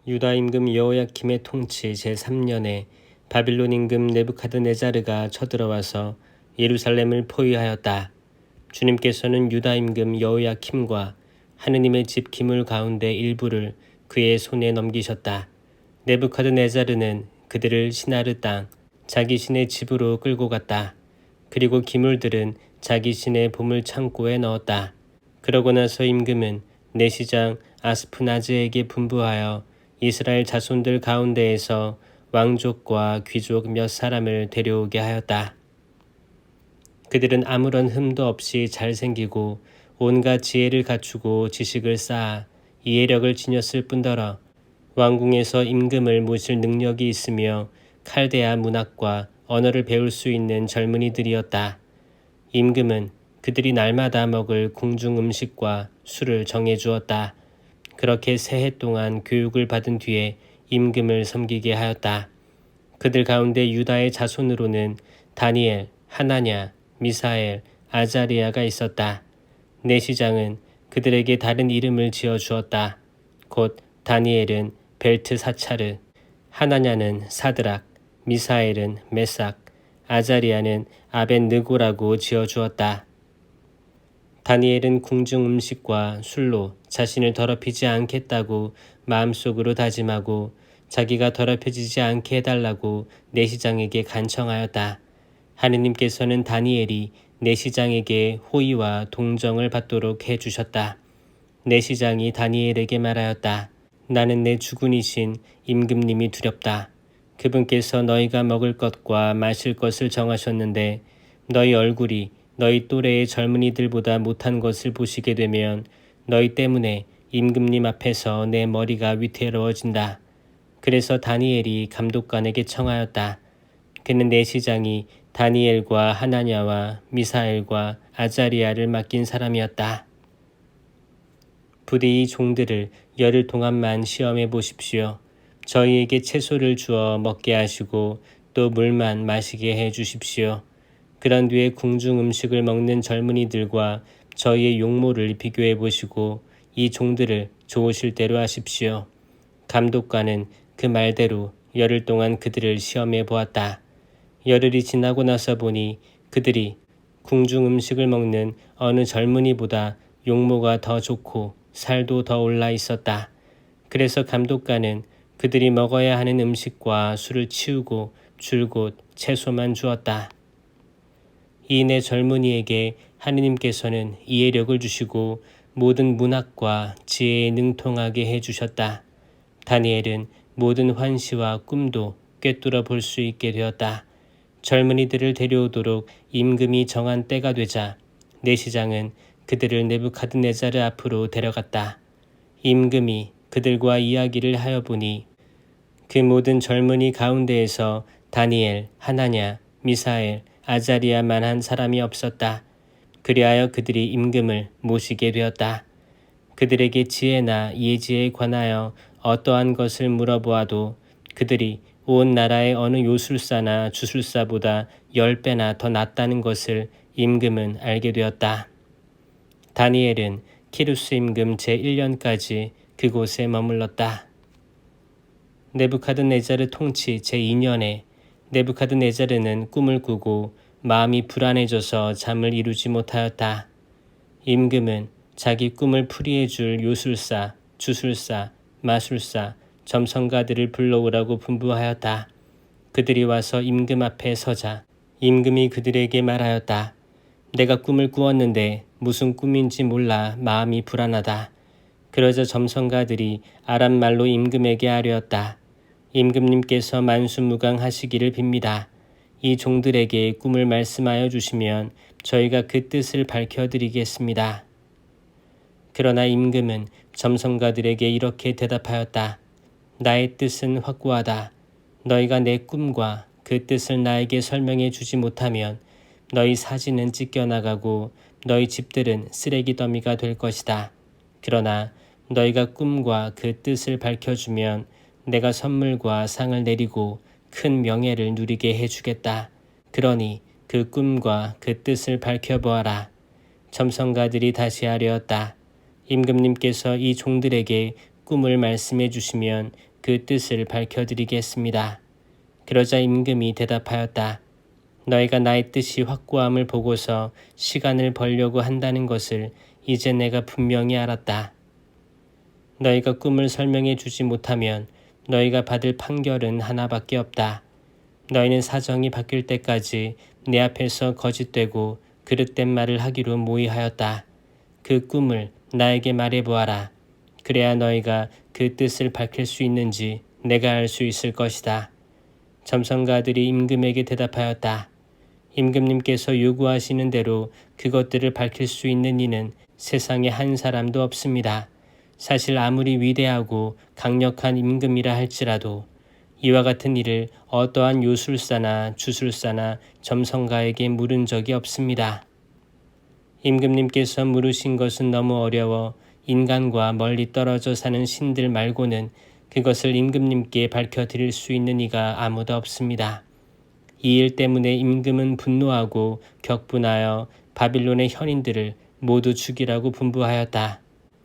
유다 임금 여호야킴의 통치 제3년에 바빌론 임금 느부갓네자르가 쳐들어와서 예루살렘을 포위하였다. 주님께서는 유다 임금 여호야킴과 하느님의 집 기물 가운데 일부를 그의 손에 넘기셨다. 느부갓네자르는 그들을 시나르 땅 자기 신의 집으로 끌고 갔다. 그리고 기물들은 자기 신의 보물 창고에 넣었다. 그러고 나서 임금은 내시장 아스푸나즈에게 분부하여 이스라엘 자손들 가운데에서 왕족과 귀족 몇 사람을 데려오게 하였다. 그들은 아무런 흠도 없이 잘생기고 온갖 지혜를 갖추고 지식을 쌓아 이해력을 지녔을 뿐더러 왕궁에서 임금을 모실 능력이 있으며 칼데아 문학과 언어를 배울 수 있는 젊은이들이었다. 임금은 그들이 날마다 먹을 궁중 음식과 술을 정해주었다. 그렇게 세 해 동안 교육을 받은 뒤에 임금을 섬기게 하였다. 그들 가운데 유다의 자손으로는 다니엘, 하나냐, 미사엘, 아자리아가 있었다. 내시장은 그들에게 다른 이름을 지어주었다. 곧 다니엘은 벨트사차르, 하나냐는 사드락, 미사엘은 메삭, 아자리아는 아벤느고라고 지어주었다. 다니엘은 궁중 음식과 술로 자신을 더럽히지 않겠다고 마음속으로 다짐하고 자기가 더럽혀지지 않게 해달라고 내시장에게 간청하였다. 하느님께서는 다니엘이 내시장에게 호의와 동정을 받도록 해주셨다. 내시장이 다니엘에게 말하였다. 나는 내 주군이신 임금님이 두렵다. 그분께서 너희가 먹을 것과 마실 것을 정하셨는데 너희 얼굴이 너희 또래의 젊은이들보다 못한 것을 보시게 되면 너희 때문에 임금님 앞에서 내 머리가 위태로워진다. 그래서 다니엘이 감독관에게 청하였다. 그는 내시장이 다니엘과 하나냐와 미사엘과 아자리아를 맡긴 사람이었다. 부디 이 종들을 열흘 동안만 시험해 보십시오. 저희에게 채소를 주어 먹게 하시고 또 물만 마시게 해 주십시오. 그런 뒤에 궁중 음식을 먹는 젊은이들과 저희의 용모를 비교해 보시고 이 종들을 좋으실 대로 하십시오. 감독관은 그 말대로 열흘 동안 그들을 시험해 보았다. 열흘이 지나고 나서 보니 그들이 궁중 음식을 먹는 어느 젊은이보다 용모가 더 좋고 살도 더 올라 있었다. 그래서 감독관은 그들이 먹어야 하는 음식과 술을 치우고 줄곧 채소만 주었다. 이 네 젊은이에게 하느님께서는 이해력을 주시고 모든 문학과 지혜에 능통하게 해주셨다. 다니엘은 모든 환시와 꿈도 꿰뚫어 볼 수 있게 되었다. 젊은이들을 데려오도록 임금이 정한 때가 되자 내시장은 그들을 느부갓네자르 앞으로 데려갔다. 임금이 그들과 이야기를 하여 보니 그 모든 젊은이 가운데에서 다니엘, 하나냐, 미사엘, 아자리아만 한 사람이 없었다. 그리하여 그들이 임금을 모시게 되었다. 그들에게 지혜나 예지에 관하여 어떠한 것을 물어보아도 그들이 온 나라의 어느 요술사나 주술사보다 10배나 더 낫다는 것을 임금은 알게 되었다. 다니엘은 키루스 임금 제1년까지 그곳에 머물렀다. 느부갓네자르 통치 제2년에 느부갓네자르는 꿈을 꾸고 마음이 불안해져서 잠을 이루지 못하였다. 임금은 자기 꿈을 풀이해 줄 요술사, 주술사, 마술사, 점성가들을 불러오라고 분부하였다. 그들이 와서 임금 앞에 서자 임금이 그들에게 말하였다. 내가 꿈을 꾸었는데 무슨 꿈인지 몰라 마음이 불안하다. 그러자 점성가들이 아람말로 임금에게 아뢰었다. 임금님께서 만수무강하시기를 빕니다. 이 종들에게 꿈을 말씀하여 주시면 저희가 그 뜻을 밝혀드리겠습니다. 그러나 임금은 점성가들에게 이렇게 대답하였다. 나의 뜻은 확고하다. 너희가 내 꿈과 그 뜻을 나에게 설명해 주지 못하면 너희 사진은 찢겨나가고 너희 집들은 쓰레기 더미가 될 것이다. 그러나 너희가 꿈과 그 뜻을 밝혀주면 내가 선물과 상을 내리고 큰 명예를 누리게 해주겠다. 그러니 그 꿈과 그 뜻을 밝혀보아라. 점성가들이 다시 아뢰었다. 임금님께서 이 종들에게 꿈을 말씀해 주시면 그 뜻을 밝혀드리겠습니다. 그러자 임금이 대답하였다. 너희가 나의 뜻이 확고함을 보고서 시간을 벌려고 한다는 것을 이제 내가 분명히 알았다. 너희가 꿈을 설명해 주지 못하면 너희가 받을 판결은 하나밖에 없다. 너희는 사정이 바뀔 때까지 내 앞에서 거짓되고 그릇된 말을 하기로 모의하였다. 그 꿈을 나에게 말해보아라. 그래야 너희가 그 뜻을 밝힐 수 있는지 내가 알 수 있을 것이다. 점성가들이 임금에게 대답하였다. 임금님께서 요구하시는 대로 그것들을 밝힐 수 있는 이는 세상에 한 사람도 없습니다. 사실 아무리 위대하고 강력한 임금이라 할지라도 이와 같은 일을 어떠한 요술사나 주술사나 점성가에게 물은 적이 없습니다. 임금님께서 물으신 것은 너무 어려워 인간과 멀리 떨어져 사는 신들 말고는 그것을 임금님께 밝혀드릴 수 있는 이가 아무도 없습니다. 이 일 때문에 임금은 분노하고 격분하여 바빌론의 현인들을 모두 죽이라고 분부하였다.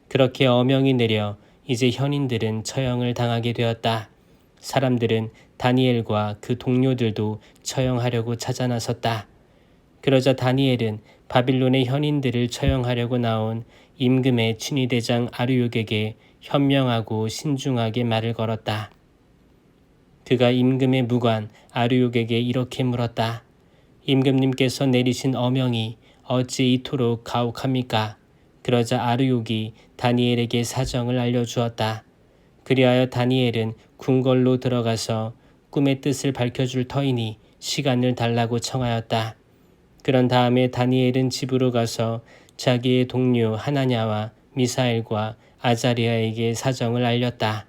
그렇게 어명이 내려 이제 현인들은 처형을 당하게 되었다. 사람들은 다니엘과 그 동료들도 처형하려고 찾아 나섰다. 그러자 다니엘은 바빌론의 현인들을 처형하려고 나온 임금의 친위대장 아르욕에게 현명하고 신중하게 말을 걸었다. 그가 임금의 무관 아르욕에게 이렇게 물었다. 임금님께서 내리신 어명이 어찌 이토록 가혹합니까? 그러자 아르욕이 다니엘에게 사정을 알려주었다. 그리하여 다니엘은 궁궐로 들어가서 꿈의 뜻을 밝혀줄 터이니 시간을 달라고 청하였다. 그런 다음에 다니엘은 집으로 가서 자기의 동료 하나냐와 미사엘과 아자리아에게 사정을 알렸다.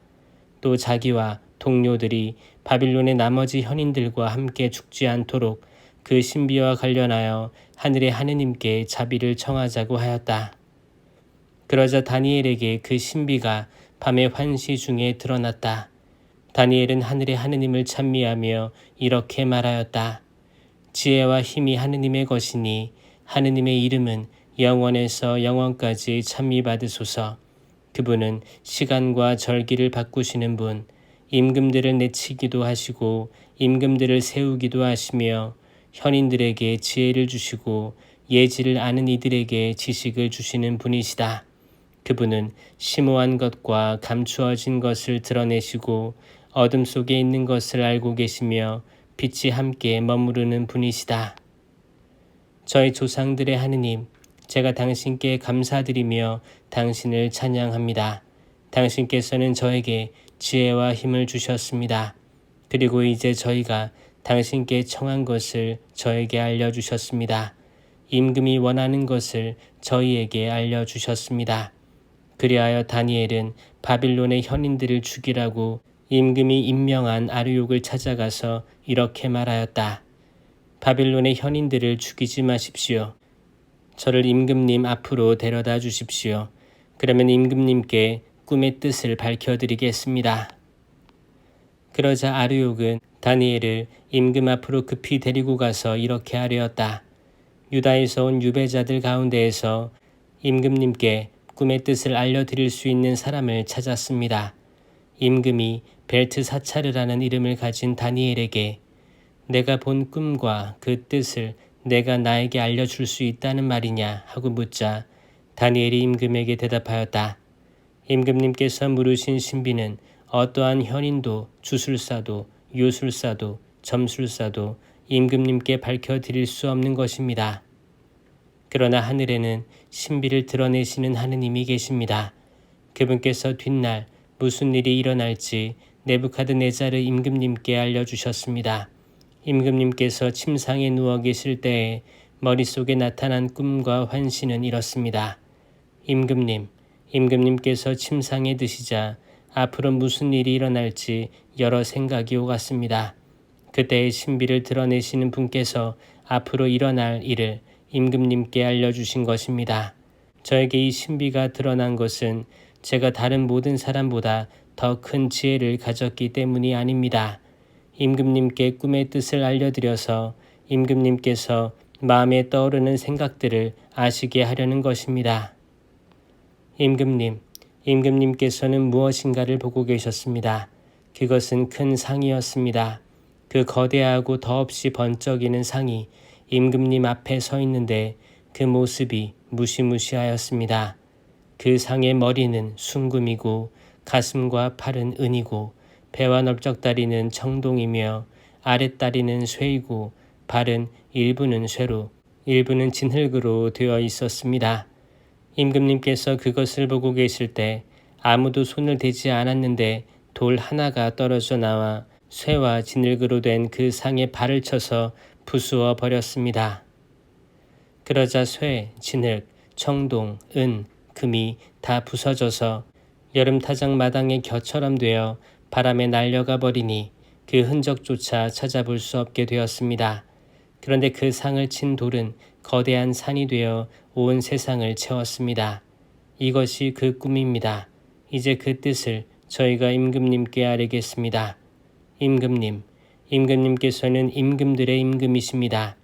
또 자기와 동료들이 바빌론의 나머지 현인들과 함께 죽지 않도록 그 신비와 관련하여 하늘의 하느님께 자비를 청하자고 하였다. 그러자 다니엘에게 그 신비가 밤의 환시 중에 드러났다. 다니엘은 하늘의 하느님을 찬미하며 이렇게 말하였다. 지혜와 힘이 하느님의 것이니 하느님의 이름은 영원에서 영원까지 찬미받으소서. 그분은 시간과 절기를 바꾸시는 분, 임금들을 내치기도 하시고 임금들을 세우기도 하시며 현인들에게 지혜를 주시고 예지를 아는 이들에게 지식을 주시는 분이시다. 그분은 심오한 것과 감추어진 것을 드러내시고 어둠 속에 있는 것을 알고 계시며 빛이 함께 머무르는 분이시다. 저희 조상들의 하느님, 제가 당신께 감사드리며 당신을 찬양합니다. 당신께서는 저에게 지혜와 힘을 주셨습니다. 그리고 이제 저희가 당신께 청한 것을 저에게 알려주셨습니다. 임금이 원하는 것을 저희에게 알려주셨습니다. 그리하여 다니엘은 바빌론의 현인들을 죽이라고 임금이 임명한 아르욕을 찾아가서 이렇게 말하였다. 바빌론의 현인들을 죽이지 마십시오. 저를 임금님 앞으로 데려다 주십시오. 그러면 임금님께 꿈의 뜻을 밝혀드리겠습니다. 그러자 아르욕은 다니엘을 임금 앞으로 급히 데리고 가서 이렇게 하려었다. 유다에서 온 유배자들 가운데에서 임금님께 꿈의 뜻을 알려드릴 수 있는 사람을 찾았습니다. 임금이 벨트사차르라는 이름을 가진 다니엘에게 내가 본 꿈과 그 뜻을 내가 나에게 알려줄 수 있다는 말이냐 하고 묻자 다니엘이 임금에게 대답하였다. 임금님께서 물으신 신비는 어떠한 현인도 주술사도 요술사도 점술사도 임금님께 밝혀드릴 수 없는 것입니다. 그러나 하늘에는 신비를 드러내시는 하느님이 계십니다. 그분께서 뒷날 무슨 일이 일어날지 네부카드네자르 임금님께 알려주셨습니다. 임금님께서 침상에 누워 계실 때에 머릿속에 나타난 꿈과 환시는 이렇습니다. 임금님께서 침상에 드시자 앞으로 무슨 일이 일어날지 여러 생각이 오갔습니다. 그때의 신비를 드러내시는 분께서 앞으로 일어날 일을 임금님께 알려주신 것입니다. 저에게 이 신비가 드러난 것은 제가 다른 모든 사람보다 더 큰 지혜를 가졌기 때문이 아닙니다. 임금님께 꿈의 뜻을 알려드려서 임금님께서 마음에 떠오르는 생각들을 아시게 하려는 것입니다. 임금님께서는 무엇인가를 보고 계셨습니다. 그것은 큰 상이었습니다. 그 거대하고 더없이 번쩍이는 상이 임금님 앞에 서 있는데 그 모습이 무시무시하였습니다. 그 상의 머리는 순금이고 가슴과 팔은 은이고 배와 넓적다리는 청동이며 아랫다리는 쇠이고 발은 일부는 쇠로 일부는 진흙으로 되어 있었습니다. 임금님께서 그것을 보고 계실 때 아무도 손을 대지 않았는데 돌 하나가 떨어져 나와 쇠와 진흙으로 된 그 상에 발을 쳐서 부수어 버렸습니다. 그러자 쇠, 진흙, 청동, 은, 금이 다 부서져서 여름 타작 마당의 겨처럼 되어 바람에 날려가 버리니 그 흔적조차 찾아볼 수 없게 되었습니다. 그런데 그 상을 친 돌은 거대한 산이 되어 온 세상을 채웠습니다. 이것이 그 꿈입니다. 이제 그 뜻을 저희가 임금님께 아뢰겠습니다. 임금님께서는 임금들의 임금이십니다.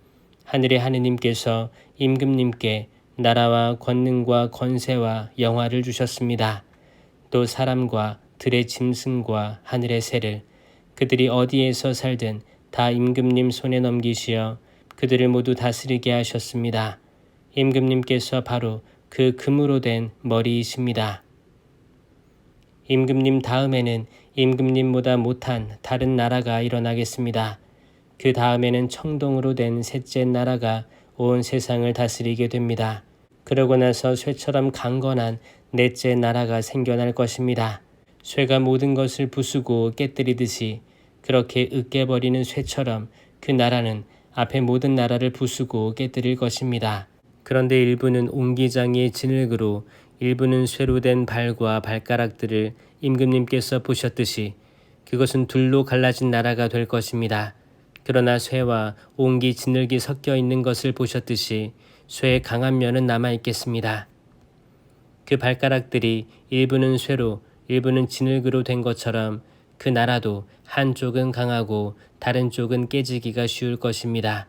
하늘의 하느님께서 임금님께 나라와 권능과 권세와 영화를 주셨습니다. 또 사람과 들의 짐승과 하늘의 새를 그들이 어디에서 살든 다 임금님 손에 넘기시어 그들을 모두 다스리게 하셨습니다. 임금님께서 바로 그 금으로 된 머리이십니다. 임금님 다음에는 임금님보다 못한 다른 나라가 일어나겠습니다. 그 다음에는 청동으로 된 셋째 나라가 온 세상을 다스리게 됩니다. 그러고 나서 쇠처럼 강건한 넷째 나라가 생겨날 것입니다. 쇠가 모든 것을 부수고 깨뜨리듯이 그렇게 으깨버리는 쇠처럼 그 나라는 앞에 모든 나라를 부수고 깨뜨릴 것입니다. 그런데 일부는 옹기장의 진흙으로 일부는 쇠로 된 발과 발가락들을 임금님께서 보셨듯이 그것은 둘로 갈라진 나라가 될 것입니다. 그러나 쇠와 옹기 진흙이 섞여 있는 것을 보셨듯이 쇠의 강한 면은 남아있겠습니다. 그 발가락들이 일부는 쇠로 일부는 진흙으로 된 것처럼 그 나라도 한쪽은 강하고 다른 쪽은 깨지기가 쉬울 것입니다.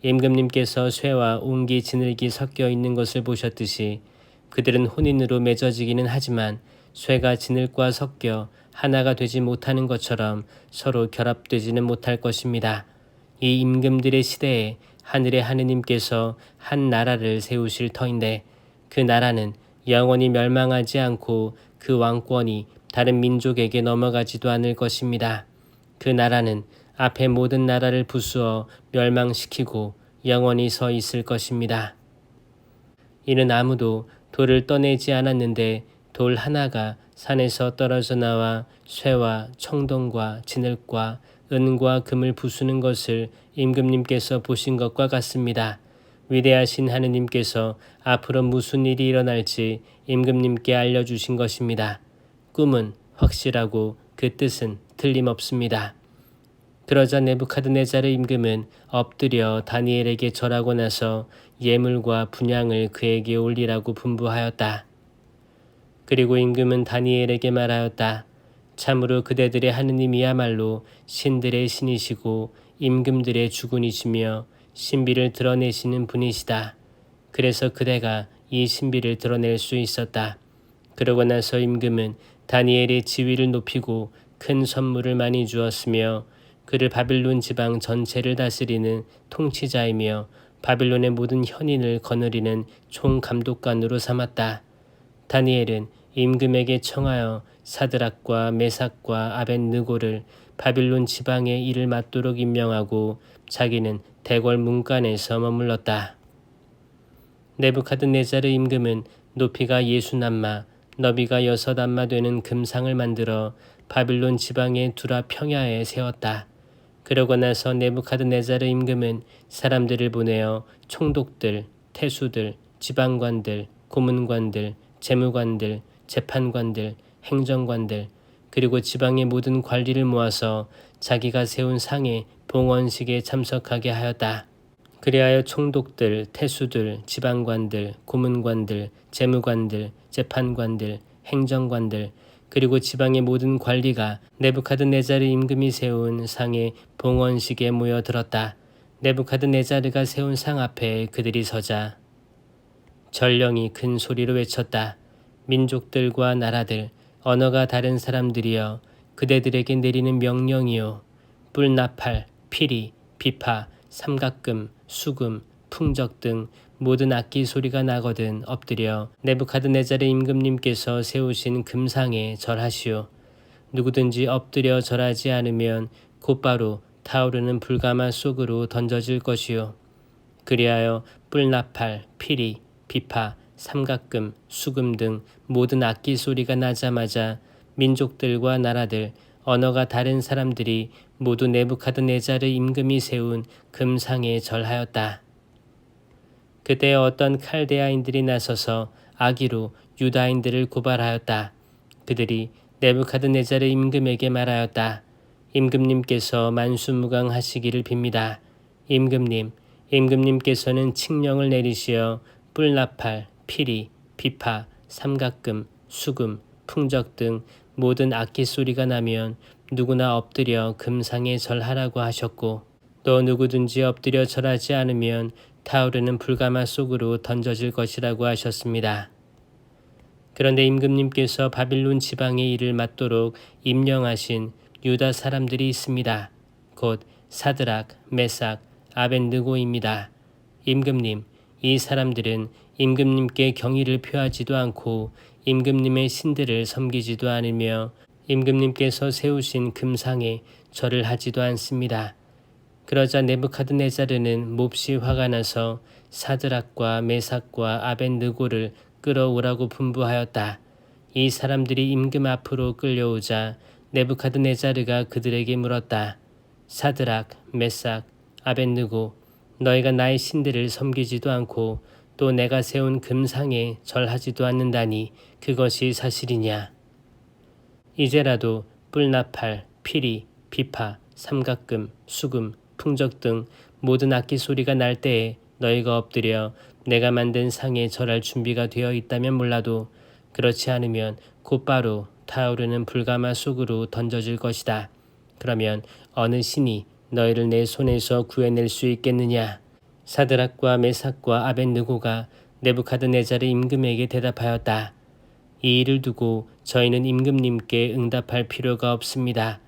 임금님께서 쇠와 옹기 진흙이 섞여 있는 것을 보셨듯이 그들은 혼인으로 맺어지기는 하지만 쇠가 진흙과 섞여 하나가 되지 못하는 것처럼 서로 결합되지는 못할 것입니다. 이 임금들의 시대에 하늘의 하느님께서 한 나라를 세우실 터인데 그 나라는 영원히 멸망하지 않고 그 왕권이 다른 민족에게 넘어가지도 않을 것입니다. 그 나라는 앞에 모든 나라를 부수어 멸망시키고 영원히 서 있을 것입니다. 이는 아무도 돌을 떠내지 않았는데 돌 하나가 산에서 떨어져 나와 쇠와 청동과 진흙과 은과 금을 부수는 것을 임금님께서 보신 것과 같습니다. 위대하신 하느님께서 앞으로 무슨 일이 일어날지 임금님께 알려주신 것입니다. 꿈은 확실하고 그 뜻은 틀림없습니다. 그러자 네부카드네자르 임금은 엎드려 다니엘에게 절하고 나서 예물과 분향을 그에게 올리라고 분부하였다. 그리고 임금은 다니엘에게 말하였다. 참으로 그대들의 하느님이야말로 신들의 신이시고 임금들의 주군이시며 신비를 드러내시는 분이시다. 그래서 그대가 이 신비를 드러낼 수 있었다. 그러고 나서 임금은 다니엘의 지위를 높이고 큰 선물을 많이 주었으며 그를 바빌론 지방 전체를 다스리는 통치자이며 바빌론의 모든 현인을 거느리는 총감독관으로 삼았다. 다니엘은 임금에게 청하여 사드락과 메삭과 아벳느고를 바빌론 지방의 일을 맡도록 임명하고 자기는 대궐 문간에서 머물렀다. 네부카드네자르 임금은 높이가 60안마, 너비가 6안마 되는 금상을 만들어 바빌론 지방의 두라 평야에 세웠다. 그러고 나서 네부카드네자르 임금은 사람들을 보내어 총독들, 태수들, 지방관들, 고문관들, 재무관들, 재판관들, 행정관들, 그리고 지방의 모든 관리를 모아서 자기가 세운 상의 봉헌식에 참석하게 하였다. 그리하여 총독들, 태수들, 지방관들, 고문관들, 재무관들, 재판관들, 행정관들, 그리고 지방의 모든 관리가 네부카드네자르 임금이 세운 상의 봉헌식에 모여들었다. 네부카드네자르가 세운 상 앞에 그들이 서자 전령이 큰 소리로 외쳤다. 민족들과 나라들, 언어가 다른 사람들이여 그대들에게 내리는 명령이요 뿔나팔, 피리, 비파, 삼각금, 수금, 풍적 등 모든 악기 소리가 나거든 엎드려 네부갓네살의 임금님께서 세우신 금상에 절하시오. 누구든지 엎드려 절하지 않으면 곧바로 타오르는 불가마 속으로 던져질 것이요. 그리하여 뿔나팔, 피리, 비파, 삼각금, 수금 등 모든 악기 소리가 나자마자 민족들과 나라들, 언어가 다른 사람들이 모두 네부갓네살의 임금이 세운 금상에 절하였다. 그때 어떤 칼데아인들이 나서서 악의로 유다인들을 고발하였다. 그들이 네부갓네살의 임금에게 말하였다. 임금님께서 만수무강하시기를 빕니다. 임금님께서는 칙령을 내리시어 뿔나팔, 피리, 비파, 삼각금, 수금, 풍적 등 모든 악기 소리가 나면 누구나 엎드려 금상에 절하라고 하셨고 또 누구든지 엎드려 절하지 않으면 타오르는 불가마 속으로 던져질 것이라고 하셨습니다. 그런데 임금님께서 바빌론 지방의 일을 맡도록 임령하신 유다 사람들이 있습니다. 곧 사드락, 메삭, 아벳느고입니다. 임금님, 이 사람들은 임금님께 경의를 표하지도 않고 임금님의 신들을 섬기지도 않으며 임금님께서 세우신 금상에 절을 하지도 않습니다. 그러자 네부갓네살은 몹시 화가 나서 사드락과 메삭과 아벳느고를 끌어오라고 분부하였다. 이 사람들이 임금 앞으로 끌려오자 네부갓네살가 그들에게 물었다. 사드락, 메삭, 아벳느고, 너희가 나의 신들을 섬기지도 않고 또 내가 세운 금상에 절하지도 않는다니 그것이 사실이냐? 이제라도 뿔나팔, 피리, 비파, 삼각금, 수금, 풍적 등 모든 악기 소리가 날 때에 너희가 엎드려 내가 만든 상에 절할 준비가 되어 있다면 몰라도 그렇지 않으면 곧바로 타오르는 불가마 속으로 던져질 것이다. 그러면 어느 신이 너희를 내 손에서 구해낼 수 있겠느냐? 사드락과 메삭과 아벳느고가 네부갓네살의 임금에게 대답하였다. 이 일을 두고 저희는 임금님께 응답할 필요가 없습니다.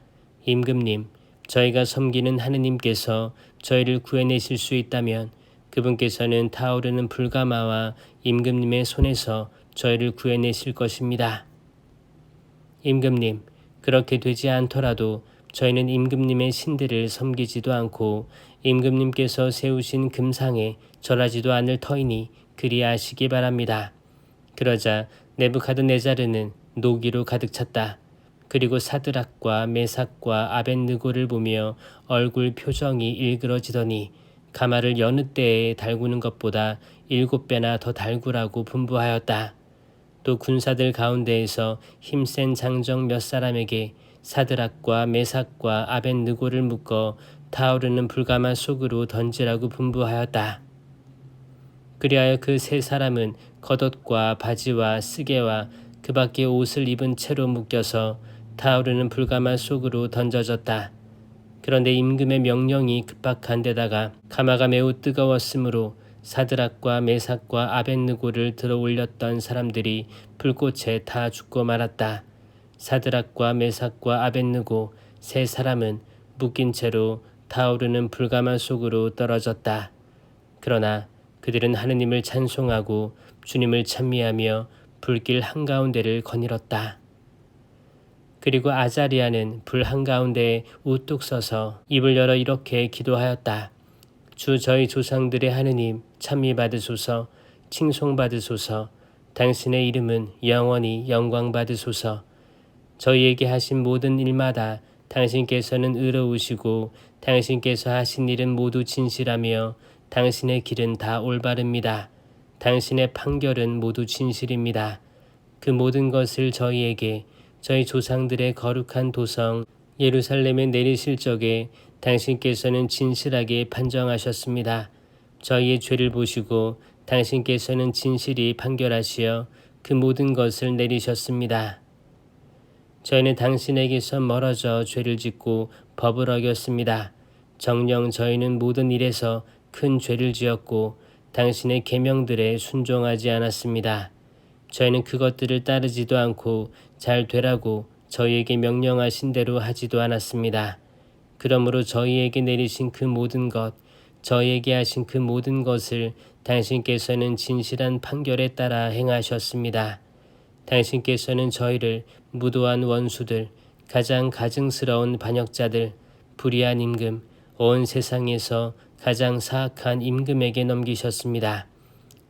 임금님, 저희가 섬기는 하느님께서 저희를 구해내실 수 있다면 그분께서는 타오르는 불가마와 임금님의 손에서 저희를 구해내실 것입니다. 임금님, 그렇게 되지 않더라도 저희는 임금님의 신들을 섬기지도 않고 임금님께서 세우신 금상에 절하지도 않을 터이니 그리하시기 바랍니다. 그러자 네부갓네살은 노기로 가득 찼다. 그리고 사드락과 메삭과 아벳느고를 보며 얼굴 표정이 일그러지더니 가마를 여느 때에 달구는 것보다 7배나 더 달구라고 분부하였다. 또 군사들 가운데에서 힘센 장정 몇 사람에게 사드락과 메삭과 아벳느고를 묶어 타오르는 불가마 속으로 던지라고 분부하였다. 그리하여 그 세 사람은 겉옷과 바지와 쓰개와 그 밖에 옷을 입은 채로 묶여서 타오르는 불가마 속으로 던져졌다. 그런데 임금의 명령이 급박한 데다가 가마가 매우 뜨거웠으므로 사드락과 메삭과 아벳느고를 들어 올렸던 사람들이 불꽃에 다 죽고 말았다. 사드락과 메삭과 아벳느고 세 사람은 묶인 채로 타오르는 불가마 속으로 떨어졌다. 그러나 그들은 하느님을 찬송하고 주님을 찬미하며 불길 한가운데를 거닐었다. 그리고 아자리아는 불 한가운데에 우뚝 서서 입을 열어 이렇게 기도하였다. 주 저희 조상들의 하느님 찬미받으소서, 칭송받으소서. 당신의 이름은 영원히 영광받으소서. 저희에게 하신 모든 일마다 당신께서는 의로우시고 당신께서 하신 일은 모두 진실하며 당신의 길은 다 올바릅니다. 당신의 판결은 모두 진실입니다. 그 모든 것을 저희에게 저희 조상들의 거룩한 도성 예루살렘에 내리실 적에 당신께서는 진실하게 판정하셨습니다. 저희의 죄를 보시고 당신께서는 진실히 판결하시어 그 모든 것을 내리셨습니다. 저희는 당신에게서 멀어져 죄를 짓고 법을 어겼습니다. 정녕 저희는 모든 일에서 큰 죄를 지었고 당신의 계명들에 순종하지 않았습니다. 저희는 그것들을 따르지도 않고 잘 되라고 저희에게 명령하신 대로 하지도 않았습니다. 그러므로 저희에게 내리신 그 모든 것, 저희에게 하신 그 모든 것을 당신께서는 진실한 판결에 따라 행하셨습니다. 당신께서는 저희를 무도한 원수들, 가장 가증스러운 반역자들, 불의한 임금, 온 세상에서 가장 사악한 임금에게 넘기셨습니다.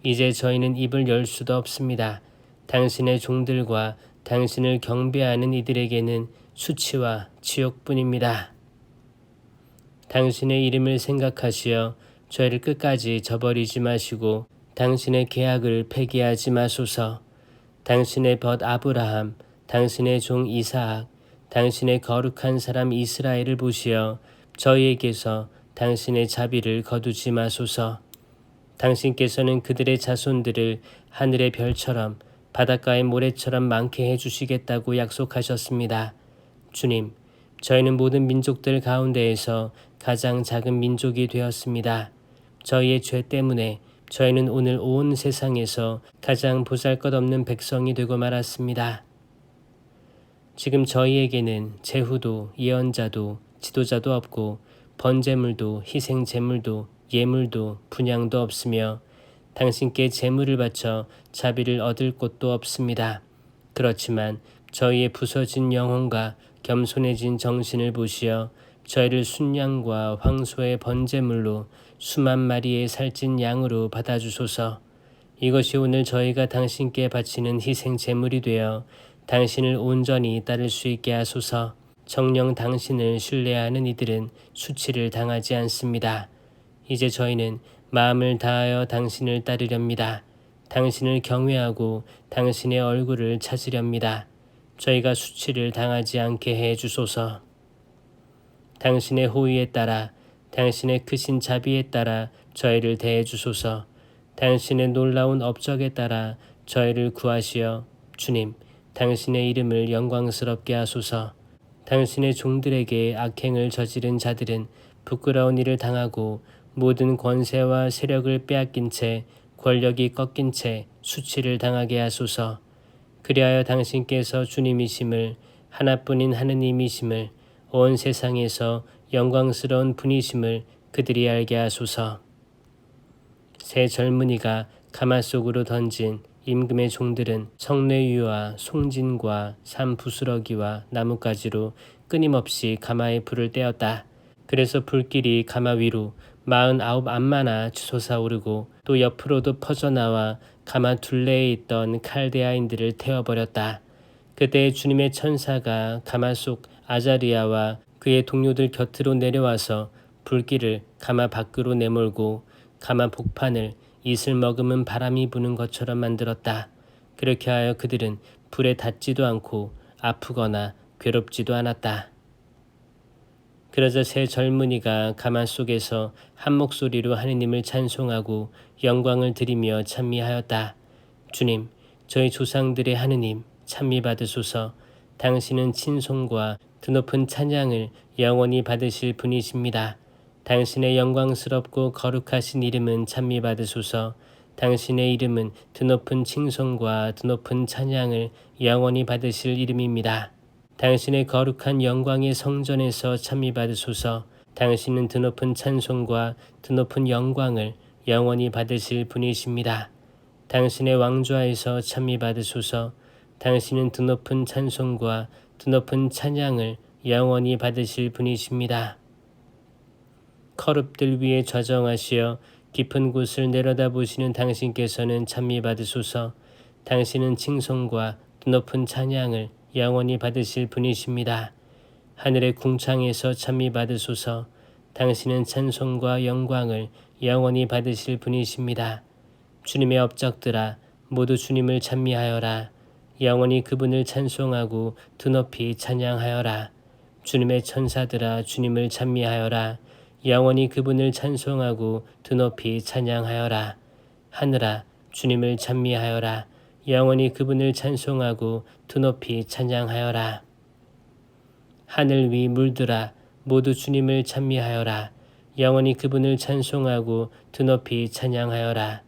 이제 저희는 입을 열 수도 없습니다. 당신의 종들과 당신을 경배하는 이들에게는 수치와 지옥뿐입니다. 당신의 이름을 생각하시어 저희를 끝까지 저버리지 마시고 당신의 계약을 폐기하지 마소서. 당신의 벗 아브라함, 당신의 종 이사악, 당신의 거룩한 사람 이스라엘을 보시어 저희에게서 당신의 자비를 거두지 마소서. 당신께서는 그들의 자손들을 하늘의 별처럼 바닷가의 모래처럼 많게 해주시겠다고 약속하셨습니다. 주님, 저희는 모든 민족들 가운데에서 가장 작은 민족이 되었습니다. 저희의 죄 때문에 저희는 오늘 온 세상에서 가장 보잘것없는 백성이 되고 말았습니다. 지금 저희에게는 제후도 예언자도 지도자도 없고 번제물도 희생제물도 예물도 분향도 없으며 당신께 제물을 바쳐 자비를 얻을 곳도 없습니다. 그렇지만 저희의 부서진 영혼과 겸손해진 정신을 보시어 저희를 순양과 황소의 번제물로 수만 마리의 살찐 양으로 받아주소서. 이것이 오늘 저희가 당신께 바치는 희생 제물이 되어 당신을 온전히 따를 수 있게 하소서. 정녕 당신을 신뢰하는 이들은 수치를 당하지 않습니다. 이제 저희는 마음을 다하여 당신을 따르렵니다. 당신을 경외하고 당신의 얼굴을 찾으렵니다. 저희가 수치를 당하지 않게 해 주소서. 당신의 호의에 따라 당신의 크신 자비에 따라 저희를 대해 주소서. 당신의 놀라운 업적에 따라 저희를 구하시어 주님, 당신의 이름을 영광스럽게 하소서. 당신의 종들에게 악행을 저지른 자들은 부끄러운 일을 당하고 모든 권세와 세력을 빼앗긴 채 권력이 꺾인 채 수치를 당하게 하소서. 그리하여 당신께서 주님이심을 하나뿐인 하느님이심을 온 세상에서 영광스러운 분이심을 그들이 알게 하소서. 새 젊은이가 가마 속으로 던진 임금의 종들은 성례유와 송진과 산부스러기와 나뭇가지로 끊임없이 가마에 불을 떼었다. 그래서 불길이 가마 위로 49 암마나 솟아오르고 또 옆으로도 퍼져나와 가마 둘레에 있던 칼데아인들을 태워버렸다. 그때 주님의 천사가 가마 속 아자리아와 그의 동료들 곁으로 내려와서 불길을 가마 밖으로 내몰고 가마 복판을 이슬 머금은 바람이 부는 것처럼 만들었다. 그렇게 하여 그들은 불에 닿지도 않고 아프거나 괴롭지도 않았다. 그러자 새 젊은이가 가마 속에서 한 목소리로 하느님을 찬송하고 영광을 드리며 찬미하였다. 주님, 저희 조상들의 하느님 찬미 받으소서. 당신은 친송과 드높은 찬양을 영원히 받으실 분이십니다. 당신의 영광스럽고 거룩하신 이름은 찬미 받으소서. 당신의 이름은 드높은 칭송과 드높은 찬양을 영원히 받으실 이름입니다. 당신의 거룩한 영광의 성전에서 찬미 받으소서. 당신은 드높은 찬송과 드높은 영광을 영원히 받으실 분이십니다. 당신의 왕좌에서 찬미 받으소서. 당신은 드높은 찬송과 드높은 찬양을 영원히 받으실 분이십니다. 커룹들 위에 좌정하시어 깊은 곳을 내려다보시는 당신께서는 찬미 받으소서. 당신은 칭송과 드높은 찬양을 영원히 받으실 분이십니다. 하늘의 궁창에서 찬미 받으소서. 당신은 찬송과 영광을 영원히 받으실 분이십니다. 주님의 업적들아 모두 주님을 찬미하여라. 영원히 그분을 찬송하고 드높이 찬양하여라. 주님의 천사들아 주님을 찬미하여라. 영원히 그분을 찬송하고 드높이 찬양하여라. 하늘아 주님을 찬미하여라. 영원히 그분을 찬송하고 드높이 찬양하여라. 하늘 위 물들아 모두 주님을 찬미하여라. 영원히 그분을 찬송하고 드높이 찬양하여라.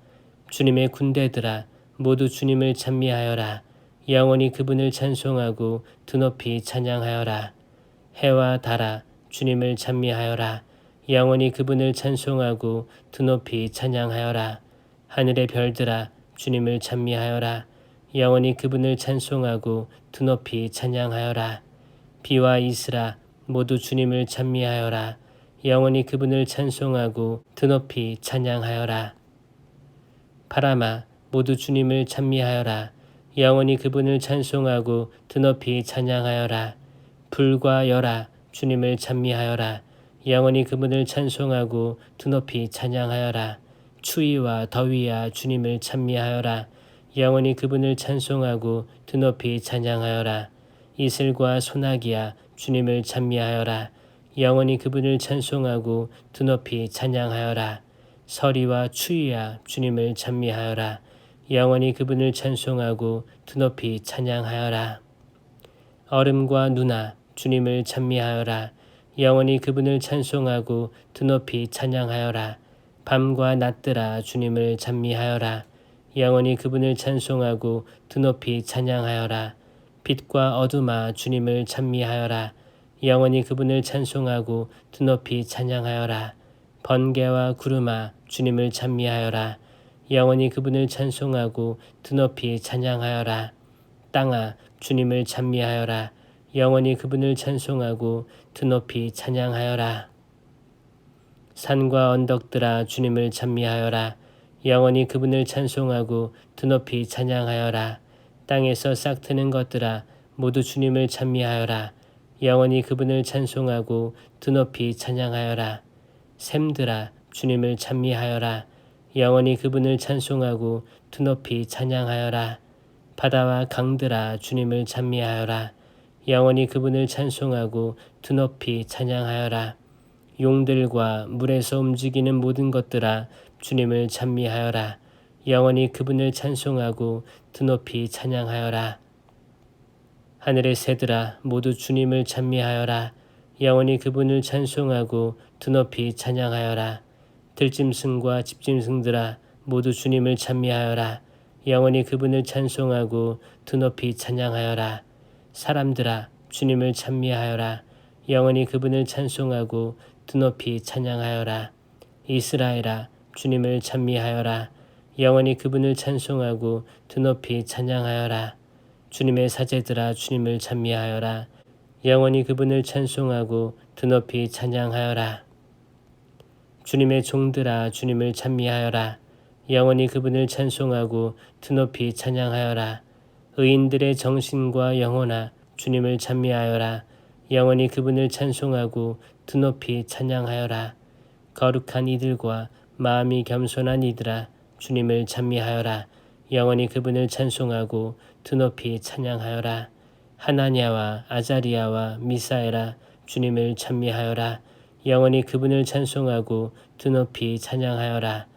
주님의 군대들아 모두 주님을 찬미하여라. 영원히 그분을 찬송하고 드높이 찬양하여라. 해와 달아 주님을 찬미하여라. 영원히 그분을 찬송하고 드높이 찬양하여라. 하늘의 별들아 주님을 찬미하여라. 영원히 그분을 찬송하고 드높이 찬양하여라. 비와 이슬아 모두 주님을 찬미하여라. 영원히 그분을 찬송하고 드높이 찬양하여라. 바람아 모두 주님을 찬미하여라. 영원히 그분을 찬송하고 드높이 찬양하여라. 불과 열아 주님을 찬미하여라. 영원히 그분을 찬송하고 드높이 찬양하여라. 추위와 더위야 주님을 찬미하여라. 영원히 그분을 찬송하고 드높이 찬양하여라. 이슬과 소나기야 주님을 찬미하여라. 영원히 그분을 찬송하고 드높이 찬양하여라. 서리와 추위야 주님을 찬미하여라. 영원히 그분을 찬송하고 드높이 찬양하여라. 얼음과 누나 주님을 찬미하여라. 영원히 그분을 찬송하고 드높이 찬양하여라. 밤과 낮들아 주님을 찬미하여라. 영원히 그분을 찬송하고 드높이 찬양하여라. 빛과 어둠아 주님을 찬미하여라. 영원히 그분을 찬송하고 드높이 찬양하여라. 번개와 구름아 주님을 찬미하여라. 영원히 그분을 찬송하고 드높이 찬양하여라. 땅아 주님을 찬미하여라. 영원히 그분을 찬송하고 드높이 찬양하여라. 산과 언덕들아 주님을 찬미하여라. 영원히 그분을 찬송하고 드높이 찬양하여라. 땅에서 싹트는 것들아 모두 주님을 찬미하여라. 영원히 그분을 찬송하고 드높이 찬양하여라. 샘들아 주님을 찬미하여라. 영원히 그분을 찬송하고 드높이 찬양하여라. 바다와 강들아 주님을 찬미하여라. 영원히 그분을 찬송하고 드높이 찬양하여라. 용들과 물에서 움직이는 모든 것들아 주님을 찬미하여라. 영원히 그분을 찬송하고 드높이 찬양하여라. 하늘의 새들아 모두 주님을 찬미하여라. 영원히 그분을 찬송하고 드높이 찬양하여라. 들짐승과 집짐승들아 모두 주님을 찬미하여라. 영원히 그분을 찬송하고 드높이 찬양하여라. 사람들아 주님을 찬미하여라. 영원히 그분을 찬송하고 드높이 찬양하여라. 이스라엘아 주님을 찬미하여라. 영원히 그분을 찬송하고 드높이 찬양하여라. 주님의 사제들아 주님을 찬미하여라. 영원히 그분을 찬송하고 드높이 찬양하여라. 주님의 종들아 주님을 찬미하여라. 영원히 그분을 찬송하고 드높이 찬양하여라. 의인들의 정신과 영혼아 주님을 찬미하여라. 영원히 그분을 찬송하고 드높이 찬양하여라. 거룩한 이들과 마음이 겸손한 이들아 주님을 찬미하여라. 영원히 그분을 찬송하고 드높이 찬양하여라. 하나냐와 아자리야와 미사엘아 주님을 찬미하여라. 영원히 그분을 찬송하고 드높이 찬양하여라.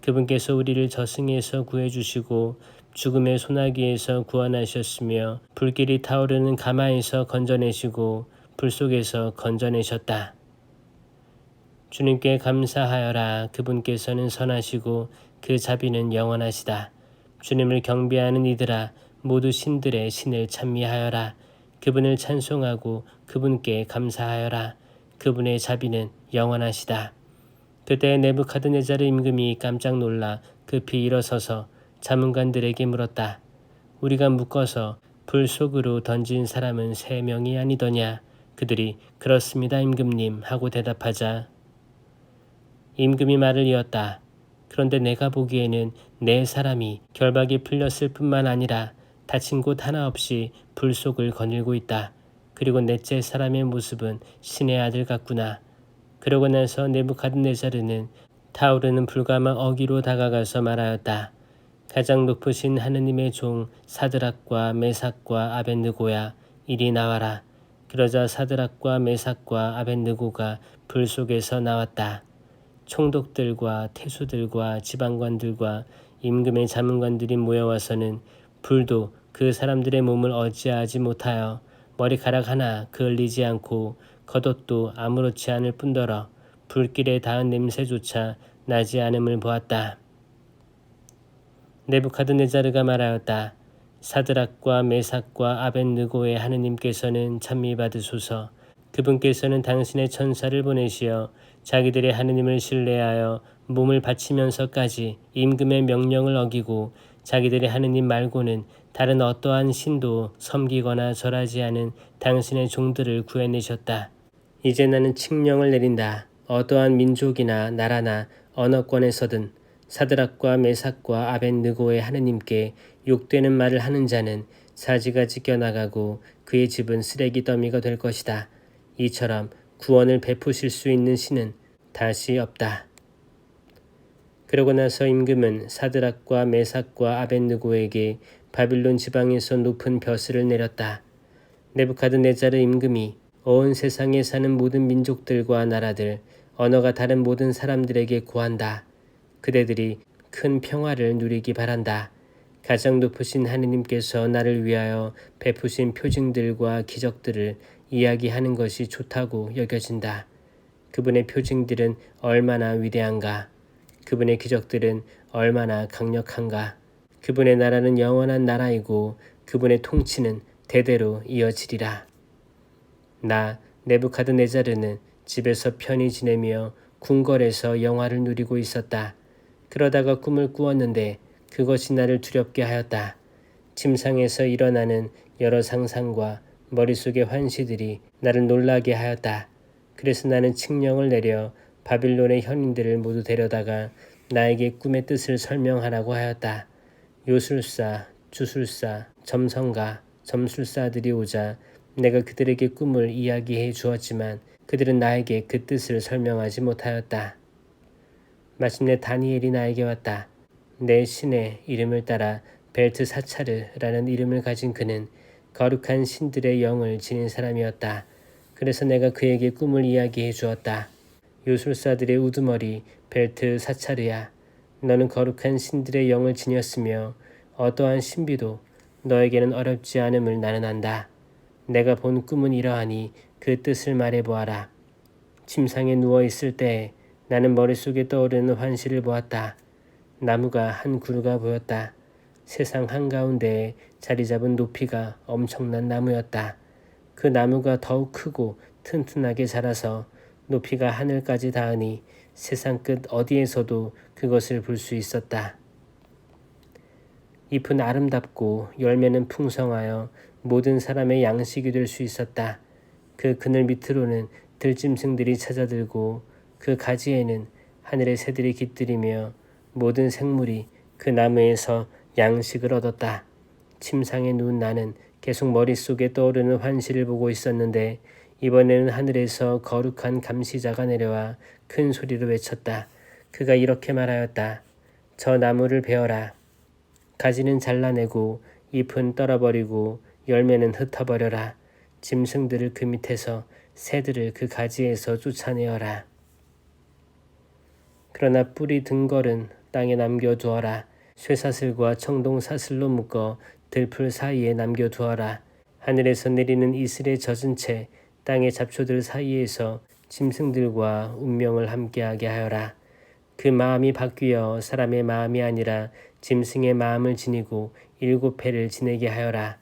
그분께서 우리를 저승에서 구해주시고 죽음의 소나기에서 구원하셨으며 불길이 타오르는 가마에서 건져내시고 불 속에서 건져내셨다. 주님께 감사하여라. 그분께서는 선하시고 그 자비는 영원하시다. 주님을 경배하는 이들아 모두 신들의 신을 찬미하여라. 그분을 찬송하고 그분께 감사하여라. 그분의 자비는 영원하시다. 그때 네부카드네자르 임금이 깜짝 놀라 급히 일어서서 자문관들에게 물었다. 우리가 묶어서 불 속으로 던진 사람은 3명이 아니더냐? 그들이 그렇습니다 임금님 하고 대답하자 임금이 말을 이었다. 그런데 내가 보기에는 4사람이 결박이 풀렸을 뿐만 아니라 다친 곳 하나 없이 불 속을 거닐고 있다. 그리고 넷째 사람의 모습은 신의 아들 같구나. 그러고 나서 네부카드네자르는 타오르는 불가마 어기로 다가가서 말하였다. 가장 높으신 하느님의 종 사드락과 메삭과 아벳느고야 이리 나와라. 그러자 사드락과 메삭과 아벳느고가 불 속에서 나왔다. 총독들과 태수들과 지방관들과 임금의 자문관들이 모여와서는 불도 그 사람들의 몸을 어찌하지 못하여 머리카락 하나 그을리지 않고 겉옷도 아무렇지 않을 뿐더러 불길에 닿은 냄새조차 나지 않음을 보았다. 느부갓네자르가 말하였다. 사드락과 메삭과 아벳느고의 하느님께서는 찬미받으소서. 그분께서는 당신의 천사를 보내시어 자기들의 하느님을 신뢰하여 몸을 바치면서까지 임금의 명령을 어기고 자기들의 하느님 말고는 다른 어떠한 신도 섬기거나 절하지 않은 당신의 종들을 구해내셨다. 이제 나는 칙령을 내린다. 어떠한 민족이나 나라나 언어권에서든 사드락과 메삭과 아벳느고의 하느님께 욕되는 말을 하는 자는 사지가 찢겨나가고 그의 집은 쓰레기 더미가 될 것이다. 이처럼 구원을 베푸실 수 있는 신은 다시 없다. 그러고 나서 임금은 사드락과 메삭과 아벳느고에게 바빌론 지방에서 높은 벼슬을 내렸다. 느부갓네자르 임금이 온 세상에 사는 모든 민족들과 나라들, 언어가 다른 모든 사람들에게 고한다. 그대들이 큰 평화를 누리기 바란다. 가장 높으신 하느님께서 나를 위하여 베푸신 표징들과 기적들을 이야기하는 것이 좋다고 여겨진다. 그분의 표징들은 얼마나 위대한가. 그분의 기적들은 얼마나 강력한가. 그분의 나라는 영원한 나라이고 그분의 통치는 대대로 이어지리라. 나 느부갓네자르는 집에서 편히 지내며 궁궐에서 영화를 누리고 있었다. 그러다가 꿈을 꾸었는데 그것이 나를 두렵게 하였다. 침상에서 일어나는 여러 상상과 머릿속의 환시들이 나를 놀라게 하였다. 그래서 나는 칙령을 내려 바빌론의 현인들을 모두 데려다가 나에게 꿈의 뜻을 설명하라고 하였다. 요술사, 주술사, 점성가, 점술사들이 오자 내가 그들에게 꿈을 이야기해 주었지만 그들은 나에게 그 뜻을 설명하지 못하였다. 마침내 다니엘이 나에게 왔다. 내 신의 이름을 따라 벨트사차르라는 이름을 가진 그는 거룩한 신들의 영을 지닌 사람이었다. 그래서 내가 그에게 꿈을 이야기해 주었다. 요술사들의 우두머리 벨트사차르야, 너는 거룩한 신들의 영을 지녔으며 어떠한 신비도 너에게는 어렵지 않음을 나는 안다. 내가 본 꿈은 이러하니 그 뜻을 말해보아라. 침상에 누워있을 때에 나는 머릿속에 떠오르는 환시를 보았다. 나무가 한 그루가 보였다. 세상 한가운데에 자리 잡은 높이가 엄청난 나무였다. 그 나무가 더욱 크고 튼튼하게 자라서 높이가 하늘까지 닿으니 세상 끝 어디에서도 그것을 볼 수 있었다. 잎은 아름답고 열매는 풍성하여 모든 사람의 양식이 될 수 있었다. 그 그늘 밑으로는 들짐승들이 찾아들고 그 가지에는 하늘의 새들이 깃들이며 모든 생물이 그 나무에서 양식을 얻었다. 침상에 누운 나는 계속 머릿속에 떠오르는 환시를 보고 있었는데 이번에는 하늘에서 거룩한 감시자가 내려와 큰 소리로 외쳤다. 그가 이렇게 말하였다. 저 나무를 베어라. 가지는 잘라내고 잎은 떨어버리고 열매는 흩어버려라. 짐승들을 그 밑에서 새들을 그 가지에서 쫓아내어라. 그러나 뿌리 등걸은 땅에 남겨두어라. 쇠사슬과 청동사슬로 묶어 들풀 사이에 남겨두어라. 하늘에서 내리는 이슬에 젖은 채 땅의 잡초들 사이에서 짐승들과 운명을 함께하게 하여라. 그 마음이 바뀌어 사람의 마음이 아니라 짐승의 마음을 지니고 7회를 지내게 하여라.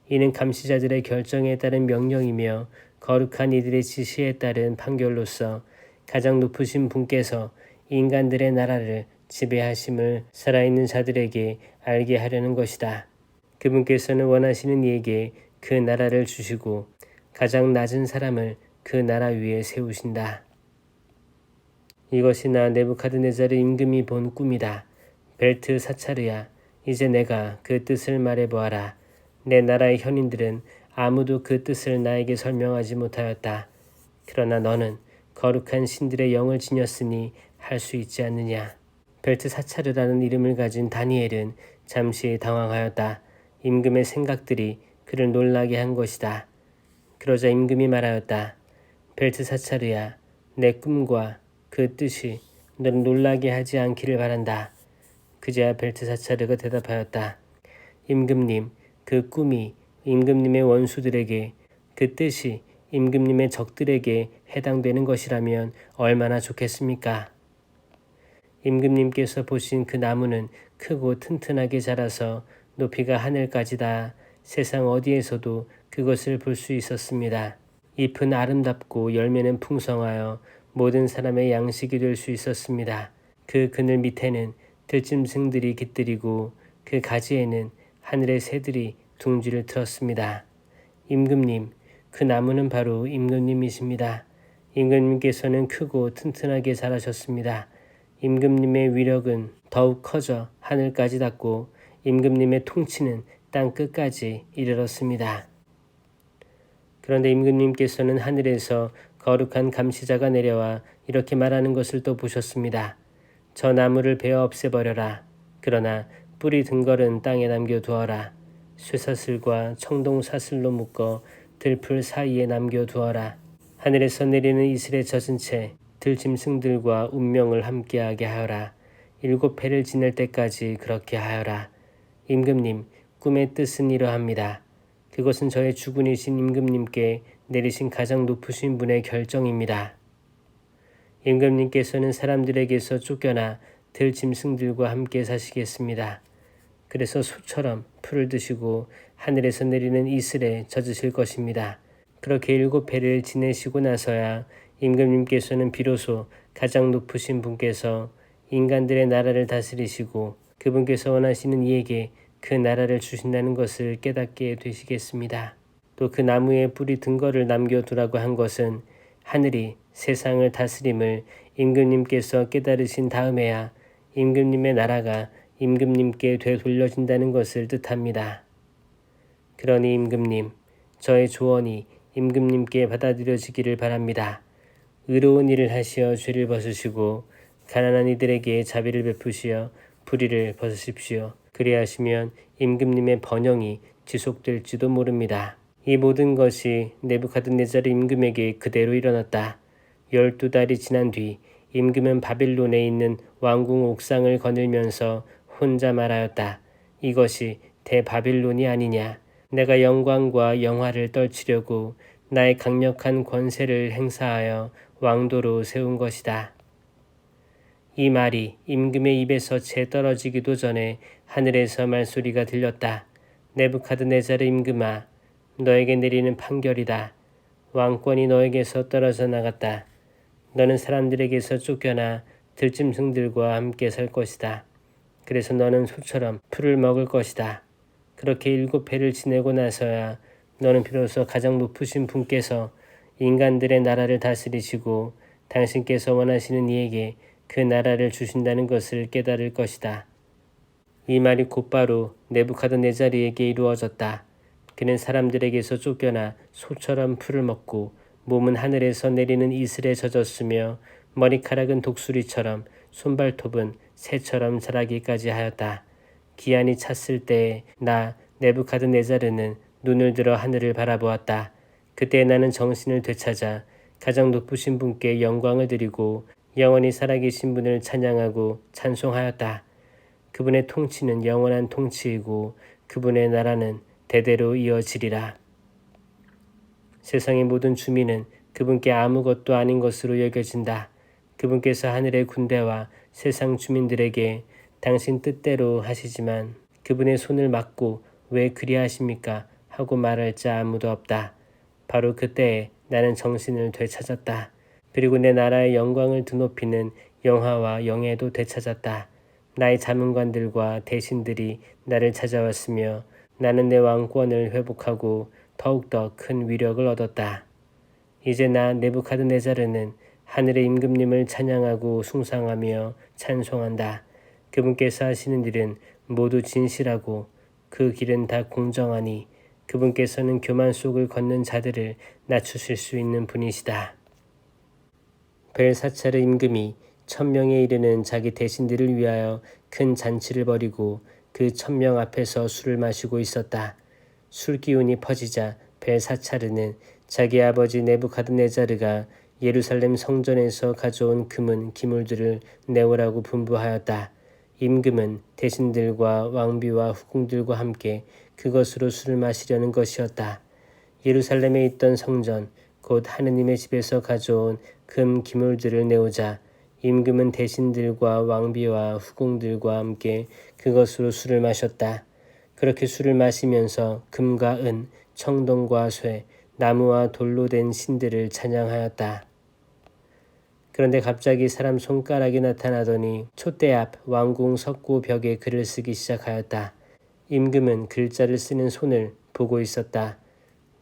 이는 감시자들의 결정에 따른 명령이며 거룩한 이들의 지시에 따른 판결로서 가장 높으신 분께서 인간들의 나라를 지배하심을 살아있는 자들에게 알게 하려는 것이다. 그분께서는 원하시는 이에게 그 나라를 주시고 가장 낮은 사람을 그 나라 위에 세우신다. 이것이 나 느부갓네자르 임금이 본 꿈이다. 벨트사차르야, 이제 내가 그 뜻을 말해보아라. 내 나라의 현인들은 아무도 그 뜻을 나에게 설명하지 못하였다. 그러나 너는 거룩한 신들의 영을 지녔으니 할 수 있지 않느냐. 벨트사차르라는 이름을 가진 다니엘은 잠시 당황하였다. 임금의 생각들이 그를 놀라게 한 것이다. 그러자 임금이 말하였다. 벨트사차르야, 내 꿈과 그 뜻이 너를 놀라게 하지 않기를 바란다. 그제야 벨트사차르가 대답하였다. 임금님, 그 꿈이 임금님의 원수들에게, 그 뜻이 임금님의 적들에게 해당되는 것이라면 얼마나 좋겠습니까? 임금님께서 보신 그 나무는 크고 튼튼하게 자라서 높이가 하늘까지다. 세상 어디에서도 그것을 볼 수 있었습니다. 잎은 아름답고 열매는 풍성하여 모든 사람의 양식이 될 수 있었습니다. 그 그늘 밑에는 들짐승들이 깃들이고 그 가지에는 하늘의 새들이 둥지를 틀었습니다. 임금님, 그 나무는 바로 임금님이십니다. 임금님께서는 크고 튼튼하게 자라셨습니다. 임금님의 위력은 더욱 커져 하늘까지 닿고 임금님의 통치는 땅 끝까지 이르렀습니다. 그런데 임금님께서는 하늘에서 거룩한 감시자가 내려와 이렇게 말하는 것을 또 보셨습니다. 저 나무를 베어 없애버려라. 그러나 뿌리 등걸은 땅에 남겨두어라. 쇠사슬과 청동사슬로 묶어 들풀 사이에 남겨두어라. 하늘에서 내리는 이슬에 젖은 채 들짐승들과 운명을 함께하게 하여라. 7회를 지낼 때까지 그렇게 하여라. 임금님, 꿈의 뜻은 이러합니다. 그것은 저의 주군이신 임금님께 내리신 가장 높으신 분의 결정입니다. 임금님께서는 사람들에게서 쫓겨나 들짐승들과 함께 사시겠습니다. 그래서 소처럼 풀을 드시고 하늘에서 내리는 이슬에 젖으실 것입니다. 그렇게 7회를 지내시고 나서야 임금님께서는 비로소 가장 높으신 분께서 인간들의 나라를 다스리시고 그분께서 원하시는 이에게 그 나라를 주신다는 것을 깨닫게 되시겠습니다. 또 그 나무에 뿌리 등걸을 남겨두라고 한 것은 하늘이 세상을 다스림을 임금님께서 깨달으신 다음에야 임금님의 나라가 임금님께 되돌려진다는 것을 뜻합니다. 그러니 임금님, 저의 조언이 임금님께 받아들여지기를 바랍니다. 의로운 일을 하시어 죄를 벗으시고 가난한 이들에게 자비를 베푸시어 불의를 벗으십시오. 그리하시면 임금님의 번영이 지속될지도 모릅니다. 이 모든 것이 느부갓네살 임금에게 그대로 일어났다. 12달이 지난 뒤 임금은 바빌론에 있는 왕궁 옥상을 거닐면서 혼자 말하였다. 이것이 대바빌론이 아니냐. 내가 영광과 영화를 떨치려고 나의 강력한 권세를 행사하여 왕도로 세운 것이다. 이 말이 임금의 입에서 채 떨어지기도 전에 하늘에서 말소리가 들렸다. 느부갓네살 임금아, 너에게 내리는 판결이다. 왕권이 너에게서 떨어져 나갔다. 너는 사람들에게서 쫓겨나 들짐승들과 함께 살 것이다. 그래서 너는 소처럼 풀을 먹을 것이다. 그렇게 7회를 지내고 나서야 너는 비로소 가장 높으신 분께서 인간들의 나라를 다스리시고 당신께서 원하시는 이에게 그 나라를 주신다는 것을 깨달을 것이다. 이 말이 곧바로 느부갓네살에게 이루어졌다. 그는 사람들에게서 쫓겨나 소처럼 풀을 먹고 몸은 하늘에서 내리는 이슬에 젖었으며 머리카락은 독수리처럼 손발톱은 새처럼 자라기까지 하였다. 기한이 찼을 때에 나 느부갓네살은 눈을 들어 하늘을 바라보았다. 그때 나는 정신을 되찾아 가장 높으신 분께 영광을 드리고 영원히 살아계신 분을 찬양하고 찬송하였다. 그분의 통치는 영원한 통치이고 그분의 나라는 대대로 이어지리라. 세상의 모든 주민은 그분께 아무것도 아닌 것으로 여겨진다. 그분께서 하늘의 군대와 세상 주민들에게 당신 뜻대로 하시지만 그분의 손을 막고 왜 그리하십니까? 하고 말할 자 아무도 없다. 바로 그때에 나는 정신을 되찾았다. 그리고 내 나라의 영광을 드높이는 영화와 영예도 되찾았다. 나의 자문관들과 대신들이 나를 찾아왔으며 나는 내 왕권을 회복하고 더욱더 큰 위력을 얻었다. 이제 나 느부갓네살은 하늘의 임금님을 찬양하고 숭상하며 찬송한다. 그분께서 하시는 일은 모두 진실하고 그 길은 다 공정하니 그분께서는 교만 속을 걷는 자들을 낮추실 수 있는 분이시다. 벨사차르 임금이 1000명에 이르는 자기 대신들을 위하여 큰 잔치를 벌이고 그 1000명 앞에서 술을 마시고 있었다. 술 기운이 퍼지자 벨사차르는 자기 아버지 느부갓네살가 예루살렘 성전에서 가져온 금은 기물들을 내오라고 분부하였다. 임금은 대신들과 왕비와 후궁들과 함께 그것으로 술을 마시려는 것이었다. 예루살렘에 있던 성전 곧 하느님의 집에서 가져온 금 기물들을 내오자 임금은 대신들과 왕비와 후궁들과 함께 그것으로 술을 마셨다. 그렇게 술을 마시면서 금과 은, 청동과 쇠, 나무와 돌로 된 신들을 찬양하였다. 그런데 갑자기 사람 손가락이 나타나더니 촛대 앞 왕궁 석고 벽에 글을 쓰기 시작하였다. 임금은 글자를 쓰는 손을 보고 있었다.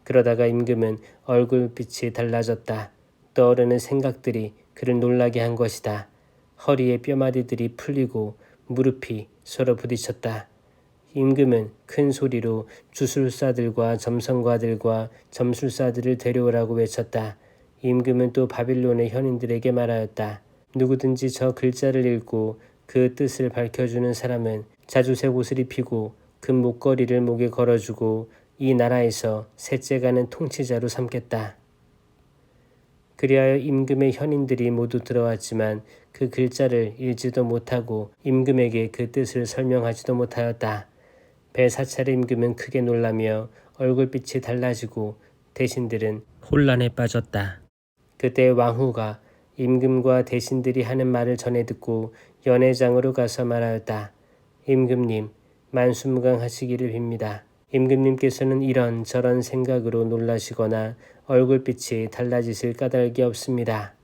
그러다가 임금은 얼굴빛이 달라졌다. 떠오르는 생각들이 그를 놀라게 한 것이다. 허리에 뼈마디들이 풀리고 무릎이 서로 부딪혔다. 임금은 큰 소리로 주술사들과 점성가들과 점술사들을 데려오라고 외쳤다. 임금은 또 바빌론의 현인들에게 말하였다. 누구든지 저 글자를 읽고 그 뜻을 밝혀주는 사람은 자주색 옷을 입히고 금 목걸이를 목에 걸어주고 이 나라에서 셋째가는 통치자로 삼겠다. 그리하여 임금의 현인들이 모두 들어왔지만 그 글자를 읽지도 못하고 임금에게 그 뜻을 설명하지도 못하였다. 벨사찰의 임금은 크게 놀라며 얼굴빛이 달라지고 대신들은 혼란에 빠졌다. 그때 왕후가 임금과 대신들이 하는 말을 전해 듣고 연회장으로 가서 말하였다. 임금님, 만수무강하시기를 빕니다. 임금님께서는 이런저런 생각으로 놀라시거나 얼굴빛이 달라지실 까닭이 없습니다.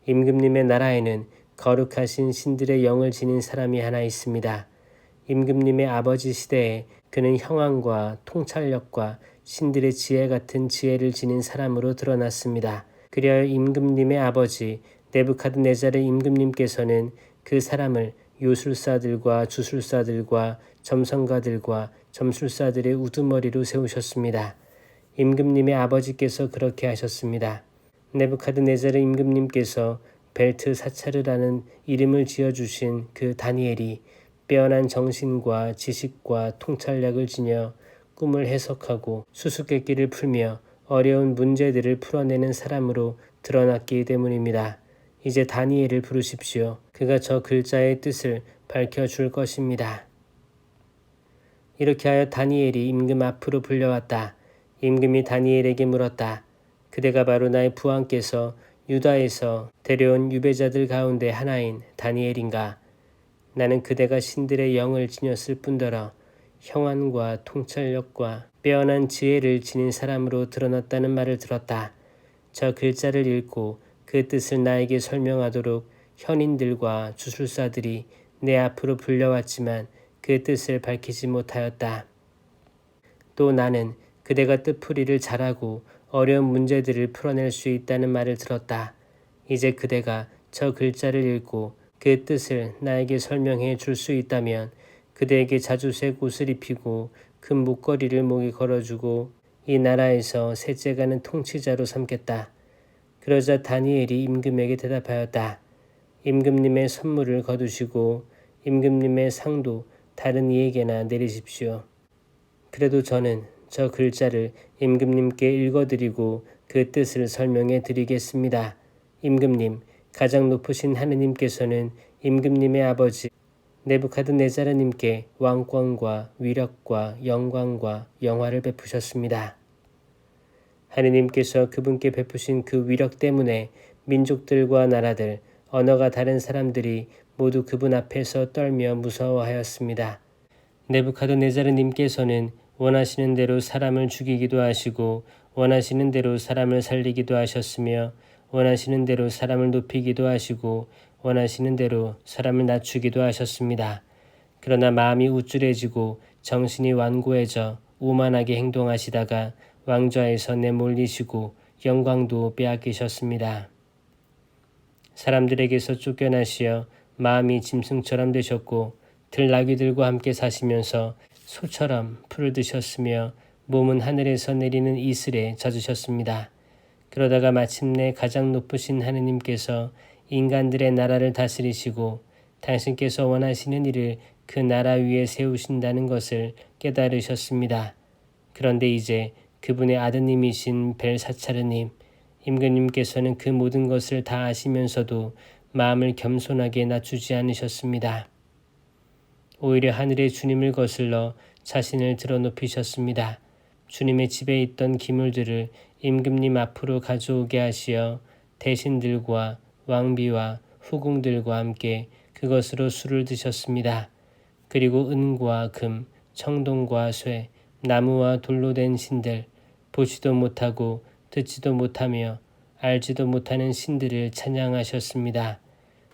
임금님의 나라에는 거룩하신 신들의 영을 지닌 사람이 하나 있습니다. 임금님의 아버지 시대에 그는 형황과 통찰력과 신들의 지혜 같은 지혜를 지닌 사람으로 드러났습니다. 그리하여 임금님의 아버지 네부카드네자르 임금님께서는 그 사람을 요술사들과 주술사들과 점성가들과 점술사들의 우두머리로 세우셨습니다. 임금님의 아버지께서 그렇게 하셨습니다. 네부카드네자르 임금님께서 벨트사차르라는 이름을 지어주신 그 다니엘이 빼어난 정신과 지식과 통찰력을 지녀 꿈을 해석하고 수수께끼를 풀며 어려운 문제들을 풀어내는 사람으로 드러났기 때문입니다. 이제 다니엘을 부르십시오. 그가 저 글자의 뜻을 밝혀줄 것입니다. 이렇게 하여 다니엘이 임금 앞으로 불려왔다. 임금이 다니엘에게 물었다. 그대가 바로 나의 부왕께서 유다에서 데려온 유배자들 가운데 하나인 다니엘인가? 나는 그대가 신들의 영을 지녔을 뿐더러 형안과 통찰력과 빼어난 지혜를 지닌 사람으로 드러났다는 말을 들었다. 저 글자를 읽고 그 뜻을 나에게 설명하도록 현인들과 주술사들이 내 앞으로 불려왔지만 그 뜻을 밝히지 못하였다. 또 나는 그대가 뜻풀이를 잘하고 어려운 문제들을 풀어낼 수 있다는 말을 들었다. 이제 그대가 저 글자를 읽고 그 뜻을 나에게 설명해 줄 수 있다면 그대에게 자주색 옷을 입히고 금 목걸이를 목에 걸어주고 이 나라에서 셋째가는 통치자로 삼겠다. 그러자 다니엘이 임금에게 대답하였다. 임금님의 선물을 거두시고 임금님의 상도 다른 이에게나 내리십시오. 그래도 저는 저 글자를 임금님께 읽어드리고 그 뜻을 설명해 드리겠습니다. 임금님, 가장 높으신 하느님께서는 임금님의 아버지 네부카드네자르님께 왕권과 위력과 영광과 영화를 베푸셨습니다. 하느님께서 그분께 베푸신 그 위력 때문에 민족들과 나라들, 언어가 다른 사람들이 모두 그분 앞에서 떨며 무서워하였습니다. 네부카드네자르님께서는 원하시는 대로 사람을 죽이기도 하시고 원하시는 대로 사람을 살리기도 하셨으며 원하시는 대로 사람을 높이기도 하시고 원하시는 대로 사람을 낮추기도 하셨습니다. 그러나 마음이 우쭐해지고 정신이 완고해져 오만하게 행동하시다가 왕좌에서 내몰리시고 영광도 빼앗기셨습니다. 사람들에게서 쫓겨나시어 마음이 짐승처럼 되셨고 들나귀들과 함께 사시면서 소처럼 풀을 드셨으며 몸은 하늘에서 내리는 이슬에 젖으셨습니다. 그러다가 마침내 가장 높으신 하느님께서 인간들의 나라를 다스리시고 당신께서 원하시는 일을 그 나라 위에 세우신다는 것을 깨달으셨습니다. 그런데 이제 그분의 아드님이신 벨사차르님, 임금님께서는 그 모든 것을 다 아시면서도 마음을 겸손하게 낮추지 않으셨습니다. 오히려 하늘의 주님을 거슬러 자신을 드러높이셨습니다. 주님의 집에 있던 기물들을 임금님 앞으로 가져오게 하시어 대신들과 왕비와 후궁들과 함께 그것으로 술을 드셨습니다. 그리고 은과 금, 청동과 쇠, 나무와 돌로 된 신들, 보지도 못하고 듣지도 못하며 알지도 못하는 신들을 찬양하셨습니다.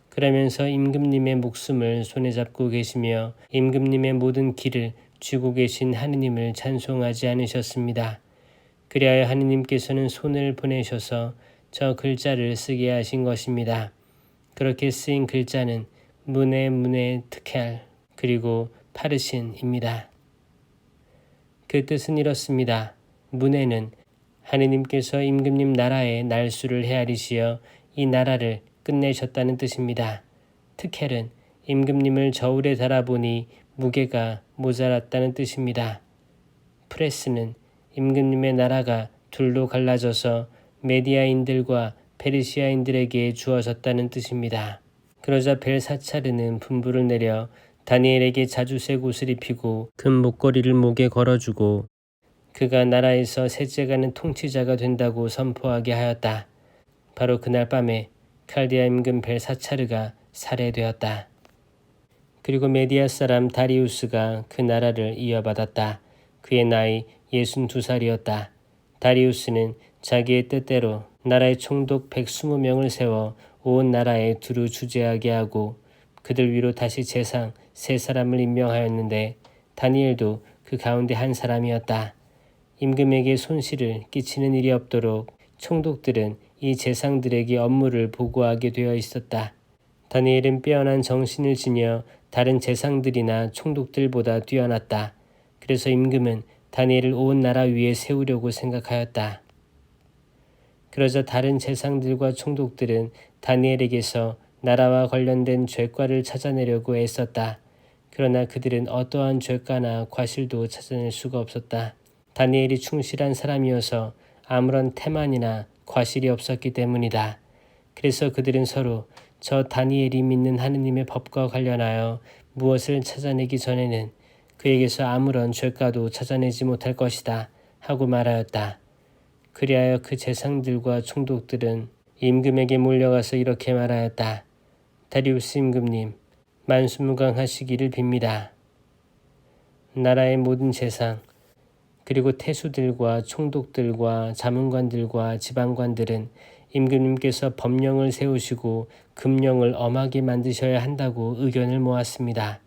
그러면서 임금님의 목숨을 손에 잡고 계시며 임금님의 모든 길을 쥐고 계신 하느님을 찬송하지 않으셨습니다. 그리하여 하느님께서는 손을 보내셔서 저 글자를 쓰게 하신 것입니다. 그렇게 쓰인 글자는 문에 트켈 그리고 파르신입니다. 그 뜻은 이렇습니다. 문에는 하느님께서 임금님 나라의 날수를 헤아리시어 이 나라를 끝내셨다는 뜻입니다. 트켈은 임금님을 저울에 달아보니 무게가 모자랐다는 뜻입니다. 프레스는 임금님의 나라가 둘로 갈라져서 메디아인들과 페르시아인들에게 주어졌다는 뜻입니다. 그러자 벨사차르는 분부를 내려 다니엘에게 자주색 옷을 입히고 금 목걸이를 목에 걸어주고 그가 나라에서 셋째가는 통치자가 된다고 선포하게 하였다. 바로 그날 밤에 칼디아 임금 벨사차르가 살해되었다. 그리고 메디아 사람 다리우스가 그 나라를 이어받았다. 그의 나이 62살이었다. 다리우스는 자기의 뜻대로 나라의 총독 120명을 세워 온 나라에 두루 주재하게 하고 그들 위로 다시 제상 3사람을 임명하였는데 다니엘도 그 가운데 한 사람이었다. 임금에게 손실을 끼치는 일이 없도록 총독들은 이 제상들에게 업무를 보고하게 되어 있었다. 다니엘은 빼어난 정신을 지녀 다른 제상들이나 총독들보다 뛰어났다. 그래서 임금은 다니엘을 온 나라 위에 세우려고 생각하였다. 그러자 다른 제상들과 총독들은 다니엘에게서 나라와 관련된 죄과를 찾아내려고 애썼다. 그러나 그들은 어떠한 죄과나 과실도 찾아낼 수가 없었다. 다니엘이 충실한 사람이어서 아무런 태만이나 과실이 없었기 때문이다. 그래서 그들은 서로 저 다니엘이 믿는 하느님의 법과 관련하여 무엇을 찾아내기 전에는 그에게서 아무런 죄과도 찾아내지 못할 것이다 하고 말하였다. 그리하여 그 제상들과 총독들은 임금에게 몰려가서 이렇게 말하였다. 다리우스 임금님, 만수무강하시기를 빕니다. 나라의 모든 제상, 그리고 태수들과 총독들과 자문관들과 지방관들은 임금님께서 법령을 세우시고 금령을 엄하게 만드셔야 한다고 의견을 모았습니다.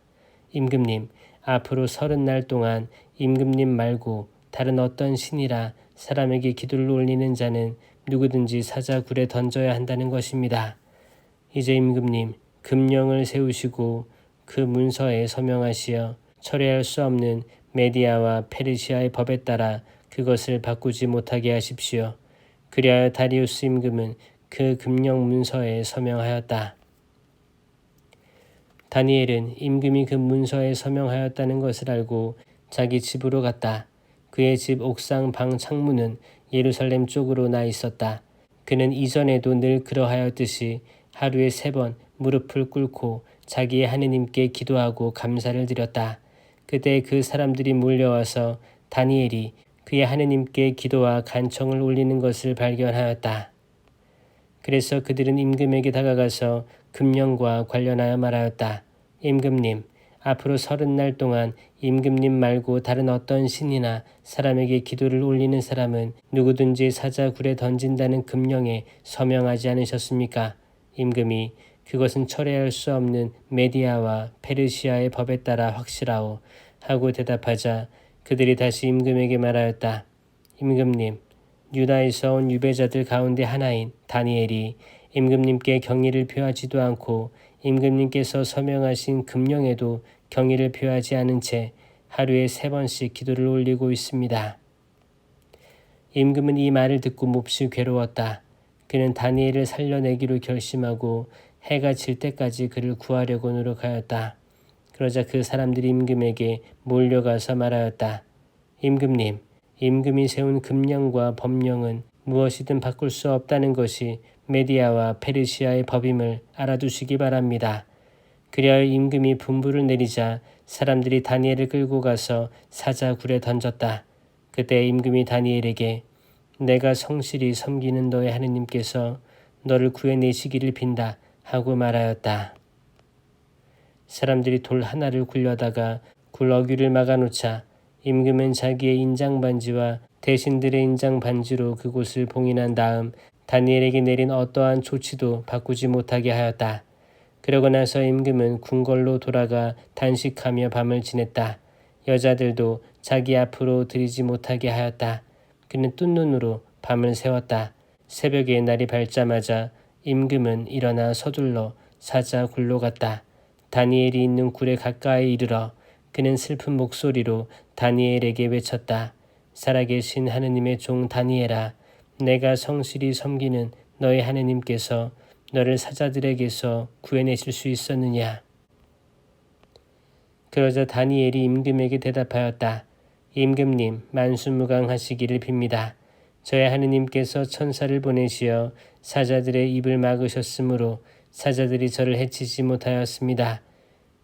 임금님, 앞으로 30날 동안 임금님 말고 다른 어떤 신이라 사람에게 기도를 올리는 자는 누구든지 사자굴에 던져야 한다는 것입니다. 이제 임금님, 금령을 세우시고 그 문서에 서명하시어 철회할 수 없는 메디아와 페르시아의 법에 따라 그것을 바꾸지 못하게 하십시오. 그리하여 다리우스 임금은 그 금령 문서에 서명하였다. 다니엘은 임금이 그 문서에 서명하였다는 것을 알고 자기 집으로 갔다. 그의 집 옥상 방 창문은 예루살렘 쪽으로 나 있었다. 그는 이전에도 늘 그러하였듯이 하루에 3번 무릎을 꿇고 자기의 하느님께 기도하고 감사를 드렸다. 그때 그 사람들이 몰려와서 다니엘이 그의 하느님께 기도와 간청을 올리는 것을 발견하였다. 그래서 그들은 임금에게 다가가서 금령과 관련하여 말하였다. 임금님, 앞으로 30날 동안 임금님 말고 다른 어떤 신이나 사람에게 기도를 올리는 사람은 누구든지 사자굴에 던진다는 금령에 서명하지 않으셨습니까? 임금이 그것은 철회할 수 없는 메디아와 페르시아의 법에 따라 확실하오 하고 대답하자 그들이 다시 임금에게 말하였다. 임금님, 유다에서 온 유배자들 가운데 하나인 다니엘이 임금님께 경의를 표하지도 않고 임금님께서 서명하신 금령에도 경의를 표하지 않은 채 하루에 3번씩 기도를 올리고 있습니다. 임금은 이 말을 듣고 몹시 괴로웠다. 그는 다니엘을 살려내기로 결심하고 해가 질 때까지 그를 구하려고 노력하였다. 그러자 그 사람들이 임금에게 몰려가서 말하였다. 임금님, 임금이 세운 금령과 법령은 무엇이든 바꿀 수 없다는 것이 메디아와 페르시아의 법임을 알아두시기 바랍니다. 그리하여 임금이 분부를 내리자 사람들이 다니엘을 끌고 가서 사자굴에 던졌다. 그때 임금이 다니엘에게 내가 성실히 섬기는 너의 하느님께서 너를 구해내시기를 빈다 하고 말하였다. 사람들이 돌 하나를 굴려다가 굴 어귀를 막아놓자 임금은 자기의 인장 반지와 대신들의 인장 반지로 그곳을 봉인한 다음 다니엘에게 내린 어떠한 조치도 바꾸지 못하게 하였다. 그러고 나서 임금은 궁궐로 돌아가 단식하며 밤을 지냈다. 여자들도 자기 앞으로 들이지 못하게 하였다. 그는 뜬 눈으로 밤을 새웠다. 새벽에 날이 밝자마자 임금은 일어나 서둘러 사자 굴로 갔다. 다니엘이 있는 굴에 가까이 이르러 그는 슬픈 목소리로 다니엘에게 외쳤다. 살아계신 하느님의 종 다니엘아, 내가 성실히 섬기는 너의 하느님께서 너를 사자들에게서 구해내실 수 있었느냐? 그러자 다니엘이 임금에게 대답하였다. 임금님, 만수무강하시기를 빕니다. 저의 하느님께서 천사를 보내시어 사자들의 입을 막으셨으므로 사자들이 저를 해치지 못하였습니다.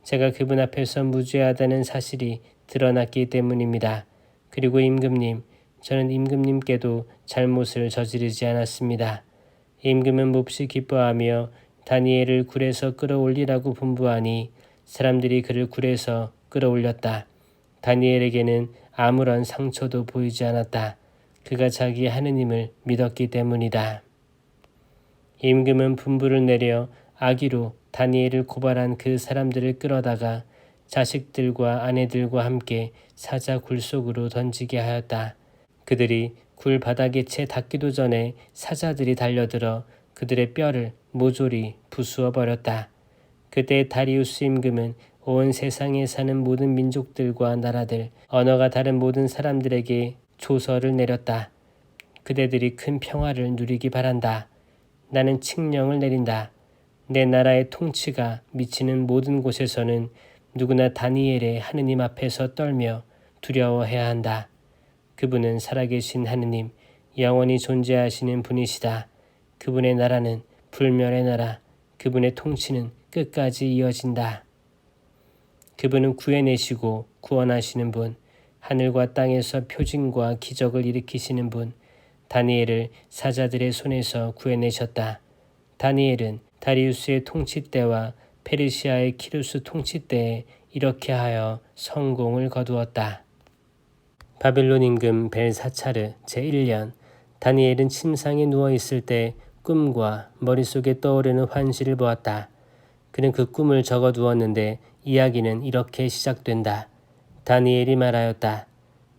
제가 그분 앞에서 무죄하다는 사실이 드러났기 때문입니다. 그리고 임금님, 저는 임금님께도 잘못을 저지르지 않았습니다. 임금은 몹시 기뻐하며 다니엘을 굴에서 끌어올리라고 분부하니 사람들이 그를 굴에서 끌어올렸다. 다니엘에게는 아무런 상처도 보이지 않았다. 그가 자기 하느님을 믿었기 때문이다. 임금은 분부를 내려 악의로 다니엘을 고발한 그 사람들을 끌어다가 자식들과 아내들과 함께 사자 굴 속으로 던지게 하였다. 그들이 굴 바닥에 채 닿기도 전에 사자들이 달려들어 그들의 뼈를 모조리 부수어 버렸다. 그때 다리우스 임금은 온 세상에 사는 모든 민족들과 나라들, 언어가 다른 모든 사람들에게 조서를 내렸다. 그대들이 큰 평화를 누리기 바란다. 나는 칙령을 내린다. 내 나라의 통치가 미치는 모든 곳에서는 누구나 다니엘의 하느님 앞에서 떨며 두려워해야 한다. 그분은 살아계신 하느님, 영원히 존재하시는 분이시다. 그분의 나라는 불멸의 나라, 그분의 통치는 끝까지 이어진다. 그분은 구해내시고 구원하시는 분, 하늘과 땅에서 표징과 기적을 일으키시는 분, 다니엘을 사자들의 손에서 구해내셨다. 다니엘은 다리우스의 통치 때와 페르시아의 키루스 통치 때에 이렇게 하여 성공을 거두었다. 바빌론 임금 벨사차르 제1년, 다니엘은 침상에 누워있을 때 꿈과 머릿속에 떠오르는 환시를 보았다. 그는 그 꿈을 적어두었는데 이야기는 이렇게 시작된다. 다니엘이 말하였다.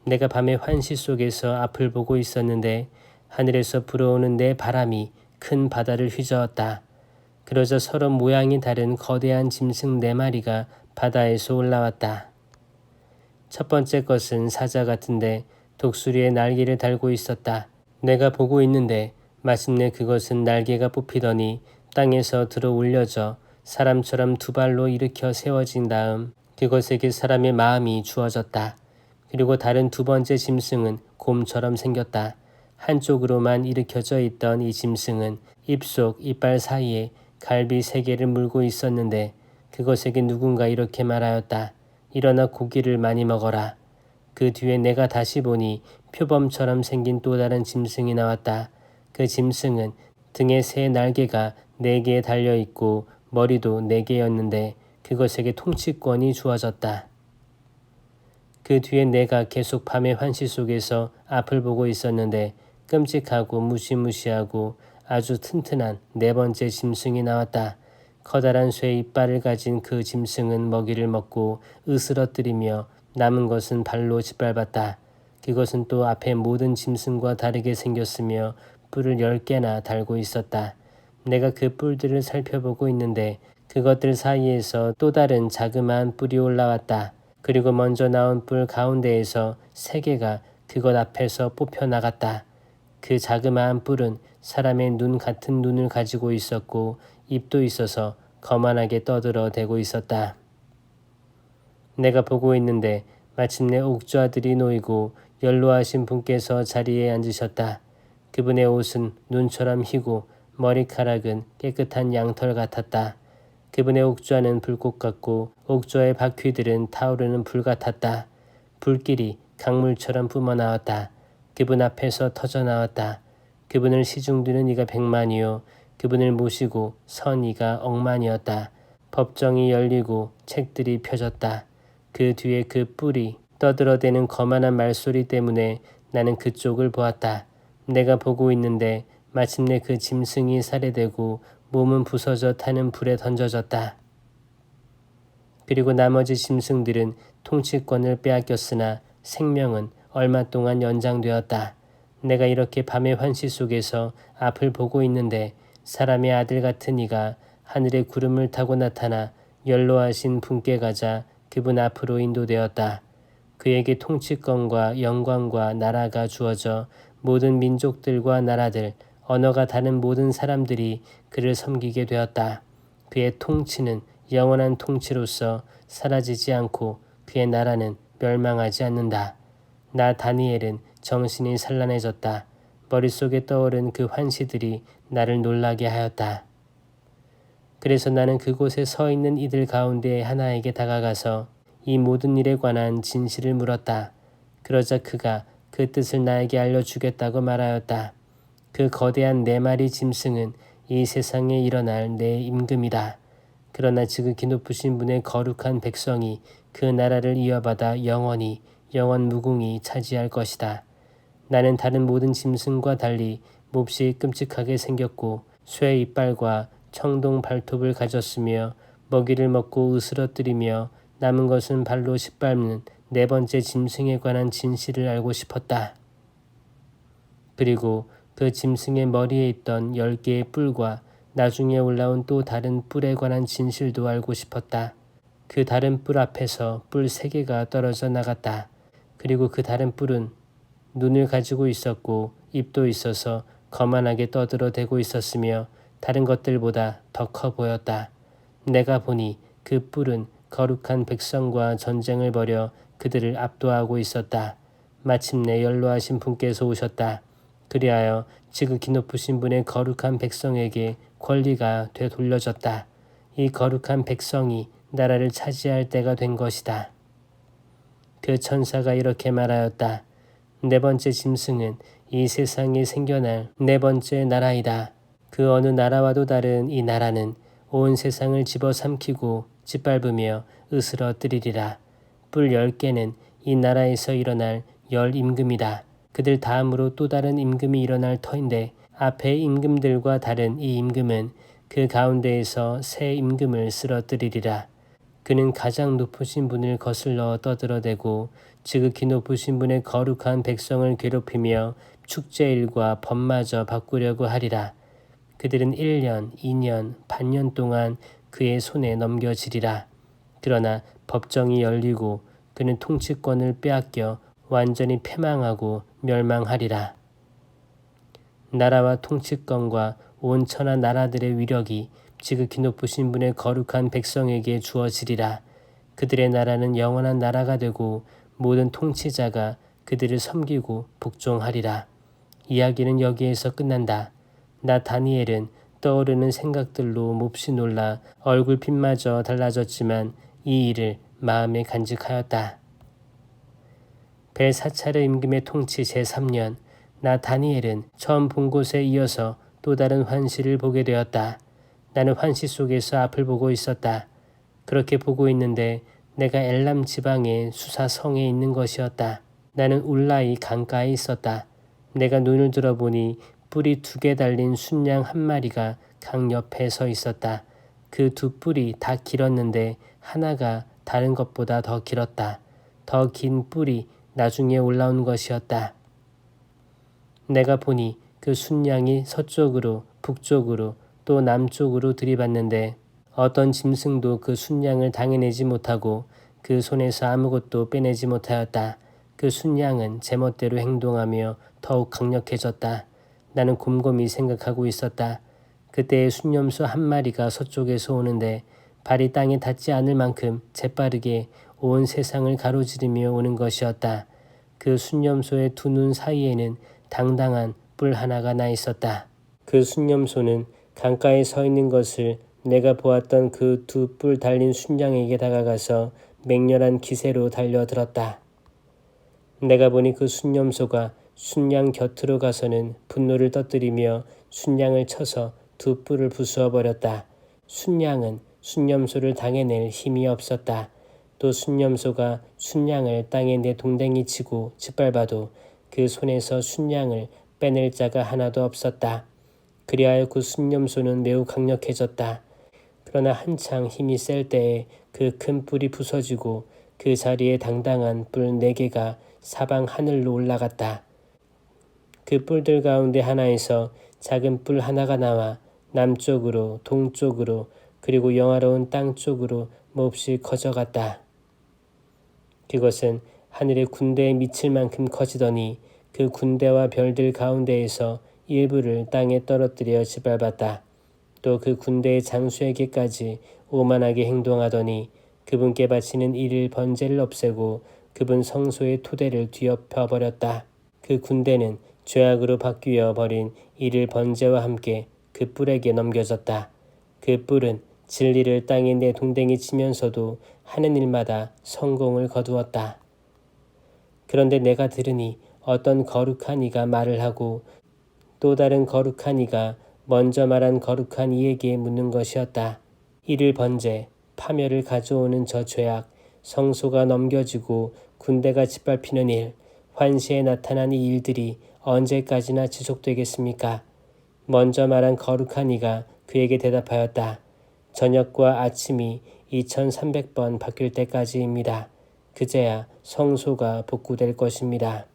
내가 밤에 환시 속에서 앞을 보고 있었는데 하늘에서 불어오는 내 바람이 큰 바다를 휘저었다. 그러자 서로 모양이 다른 거대한 짐승 4마리가 바다에서 올라왔다. 첫 번째 것은 사자 같은데 독수리의 날개를 달고 있었다. 내가 보고 있는데 마침내 그것은 날개가 뽑히더니 땅에서 들어 올려져 사람처럼 2발로 일으켜 세워진 다음 그것에게 사람의 마음이 주어졌다. 그리고 다른 두 번째 짐승은 곰처럼 생겼다. 한쪽으로만 일으켜져 있던 이 짐승은 입속 이빨 사이에 갈비 3개를 물고 있었는데 그것에게 누군가 이렇게 말하였다. 일어나 고기를 많이 먹어라. 그 뒤에 내가 다시 보니 표범처럼 생긴 또 다른 짐승이 나왔다. 그 짐승은 등에 3 날개가 4개 달려있고 머리도 4개였는데 그것에게 통치권이 주어졌다. 그 뒤에 내가 계속 밤의 환시 속에서 앞을 보고 있었는데 끔찍하고 무시무시하고 아주 튼튼한 4번째 짐승이 나왔다. 커다란 쇠 이빨을 가진 그 짐승은 먹이를 먹고 으스러뜨리며 남은 것은 발로 짓밟았다. 그것은 또 앞의 모든 짐승과 다르게 생겼으며 뿔을 10개나 달고 있었다. 내가 그 뿔들을 살펴보고 있는데 그것들 사이에서 또 다른 자그마한 뿔이 올라왔다. 그리고 먼저 나온 뿔 가운데에서 3개가 그것 앞에서 뽑혀 나갔다. 그 자그마한 뿔은 사람의 눈 같은 눈을 가지고 있었고 입도 있어서 거만하게 떠들어 대고 있었다. 내가 보고 있는데 마침내 옥좌들이 놓이고 연로하신 분께서 자리에 앉으셨다. 그분의 옷은 눈처럼 희고 머리카락은 깨끗한 양털 같았다. 그분의 옥좌는 불꽃 같고 옥좌의 바퀴들은 타오르는 불 같았다. 불길이 강물처럼 뿜어나왔다. 그분 앞에서 터져나왔다. 그분을 시중드는 이가 100만이요 그분을 모시고 선의가 억만이었다. 법정이 열리고 책들이 펴졌다. 그 뒤에 그 뿔이 떠들어대는 거만한 말소리 때문에 나는 그쪽을 보았다. 내가 보고 있는데 마침내 그 짐승이 살해되고 몸은 부서져 타는 불에 던져졌다. 그리고 나머지 짐승들은 통치권을 빼앗겼으나 생명은 얼마 동안 연장되었다. 내가 이렇게 밤의 환시 속에서 앞을 보고 있는데 사람의 아들 같은 이가 하늘의 구름을 타고 나타나 연로하신 분께 가자 그분 앞으로 인도되었다. 그에게 통치권과 영광과 나라가 주어져 모든 민족들과 나라들, 언어가 다른 모든 사람들이 그를 섬기게 되었다. 그의 통치는 영원한 통치로서 사라지지 않고 그의 나라는 멸망하지 않는다. 나 다니엘은 정신이 산란해졌다. 머릿속에 떠오른 그 환시들이 나를 놀라게 하였다. 그래서 나는 그곳에 서 있는 이들 가운데 하나에게 다가가서 이 모든 일에 관한 진실을 물었다. 그러자 그가 그 뜻을 나에게 알려주겠다고 말하였다. 그 거대한 4마리 짐승은 이 세상에 일어날 내 임금이다. 그러나 지극히 높으신 분의 거룩한 백성이 그 나라를 이어받아 영원히 영원 무궁히 차지할 것이다. 나는 다른 모든 짐승과 달리 몹시 끔찍하게 생겼고 쇠 이빨과 청동 발톱을 가졌으며 먹이를 먹고 으스러뜨리며 남은 것은 발로 짓밟는 4번째 짐승에 관한 진실을 알고 싶었다. 그리고 그 짐승의 머리에 있던 10개의 뿔과 나중에 올라온 또 다른 뿔에 관한 진실도 알고 싶었다. 그 다른 뿔 앞에서 뿔 3개가 떨어져 나갔다. 그리고 그 다른 뿔은 눈을 가지고 있었고 입도 있어서 거만하게 떠들어대고 있었으며 다른 것들보다 더 커 보였다. 내가 보니 그 뿔은 거룩한 백성과 전쟁을 벌여 그들을 압도하고 있었다. 마침내 연로하신 분께서 오셨다. 그리하여 지극히 높으신 분의 거룩한 백성에게 권리가 되돌려졌다. 이 거룩한 백성이 나라를 차지할 때가 된 것이다. 그 천사가 이렇게 말하였다. 4번째 짐승은 이 세상에 생겨날 4번째 나라이다. 그 어느 나라와도 다른 이 나라는 온 세상을 집어삼키고 짓밟으며 으스러뜨리리라. 뿔 10개는 이 나라에서 일어날 10 임금이다. 그들 다음으로 또 다른 임금이 일어날 터인데 앞의 임금들과 다른 이 임금은 그 가운데에서 새 임금을 쓰러뜨리리라. 그는 가장 높으신 분을 거슬러 떠들어대고 지극히 높으신 분의 거룩한 백성을 괴롭히며 축제일과 법마저 바꾸려고 하리라. 그들은 1년, 2년, 반년 동안 그의 손에 넘겨지리라. 그러나 법정이 열리고 그는 통치권을 빼앗겨 완전히 패망하고 멸망하리라. 나라와 통치권과 온 천하 나라들의 위력이 지극히 높으신 분의 거룩한 백성에게 주어지리라. 그들의 나라는 영원한 나라가 되고 모든 통치자가 그들을 섬기고 복종하리라. 이야기는 여기에서 끝난다. 나 다니엘은 떠오르는 생각들로 몹시 놀라 얼굴빛마저 달라졌지만 이 일을 마음에 간직하였다. 벨사차르 임금의 통치 제3년, 나 다니엘은 처음 본 곳에 이어서 또 다른 환시를 보게 되었다. 나는 환시 속에서 앞을 보고 있었다. 그렇게 보고 있는데 내가 엘람 지방의 수사성에 있는 것이었다. 나는 울라이 강가에 있었다. 내가 눈을 들어보니 뿔이 2개 달린 순양 1마리가 강 옆에 서 있었다. 그 2뿔이 다 길었는데 하나가 다른 것보다 더 길었다. 더 긴 뿔이 나중에 올라온 것이었다. 내가 보니 그 순양이 서쪽으로 북쪽으로 또 남쪽으로 들이받는데 어떤 짐승도 그 순양을 당해내지 못하고 그 손에서 아무것도 빼내지 못하였다. 그 순양은 제멋대로 행동하며 더욱 강력해졌다. 나는 곰곰이 생각하고 있었다. 그때의 순념소 1마리가 서쪽에서 오는데 발이 땅에 닿지 않을 만큼 재빠르게 온 세상을 가로지르며 오는 것이었다. 그 순념소의 2 눈 사이에는 당당한 뿔 하나가 나 있었다. 그 순념소는 강가에 서 있는 것을 내가 보았던 그 2 뿔 달린 순양에게 다가가서 맹렬한 기세로 달려들었다. 내가 보니 그 순념소가 순양 곁으로 가서는 분노를 터뜨리며 순양을 쳐서 두 뿔을 부수어 버렸다. 순양은 순념소를 당해 낼 힘이 없었다. 또 순념소가 순양을 땅에 내 동댕이 치고 짓밟아도 그 손에서 순양을 빼낼 자가 하나도 없었다. 그리하여 그 순념소는 매우 강력해졌다. 그러나 한창 힘이 셀 때에 그 큰 뿔이 부서지고 그 자리에 당당한 뿔 4개가 사방 하늘로 올라갔다. 그 뿔들 가운데 하나에서 작은 뿔 하나가 나와 남쪽으로 동쪽으로 그리고 영화로운 땅 쪽으로 몹시 커져갔다. 그것은 하늘의 군대에 미칠 만큼 커지더니 그 군대와 별들 가운데에서 일부를 땅에 떨어뜨려 짓밟았다. 또 그 군대의 장수에게까지 오만하게 행동하더니 그분께 바치는 일일 번제를 없애고 그분 성소의 토대를 뒤엎어 버렸다. 그 군대는 죄악으로 바뀌어 버린 일일 번제와 함께 그 뿔에게 넘겨졌다. 그 뿔은 진리를 땅에 내 동댕이 치면서도 하는 일마다 성공을 거두었다. 그런데 내가 들으니 어떤 거룩한 이가 말을 하고 또 다른 거룩한 이가 먼저 말한 거룩한 이에게 묻는 것이었다. 이를 번제, 파멸을 가져오는 저 죄악, 성소가 넘겨지고 군대가 짓밟히는 일, 환시에 나타난 이 일들이 언제까지나 지속되겠습니까? 먼저 말한 거룩한 이가 그에게 대답하였다. 저녁과 아침이 2300번 바뀔 때까지입니다. 그제야 성소가 복구될 것입니다.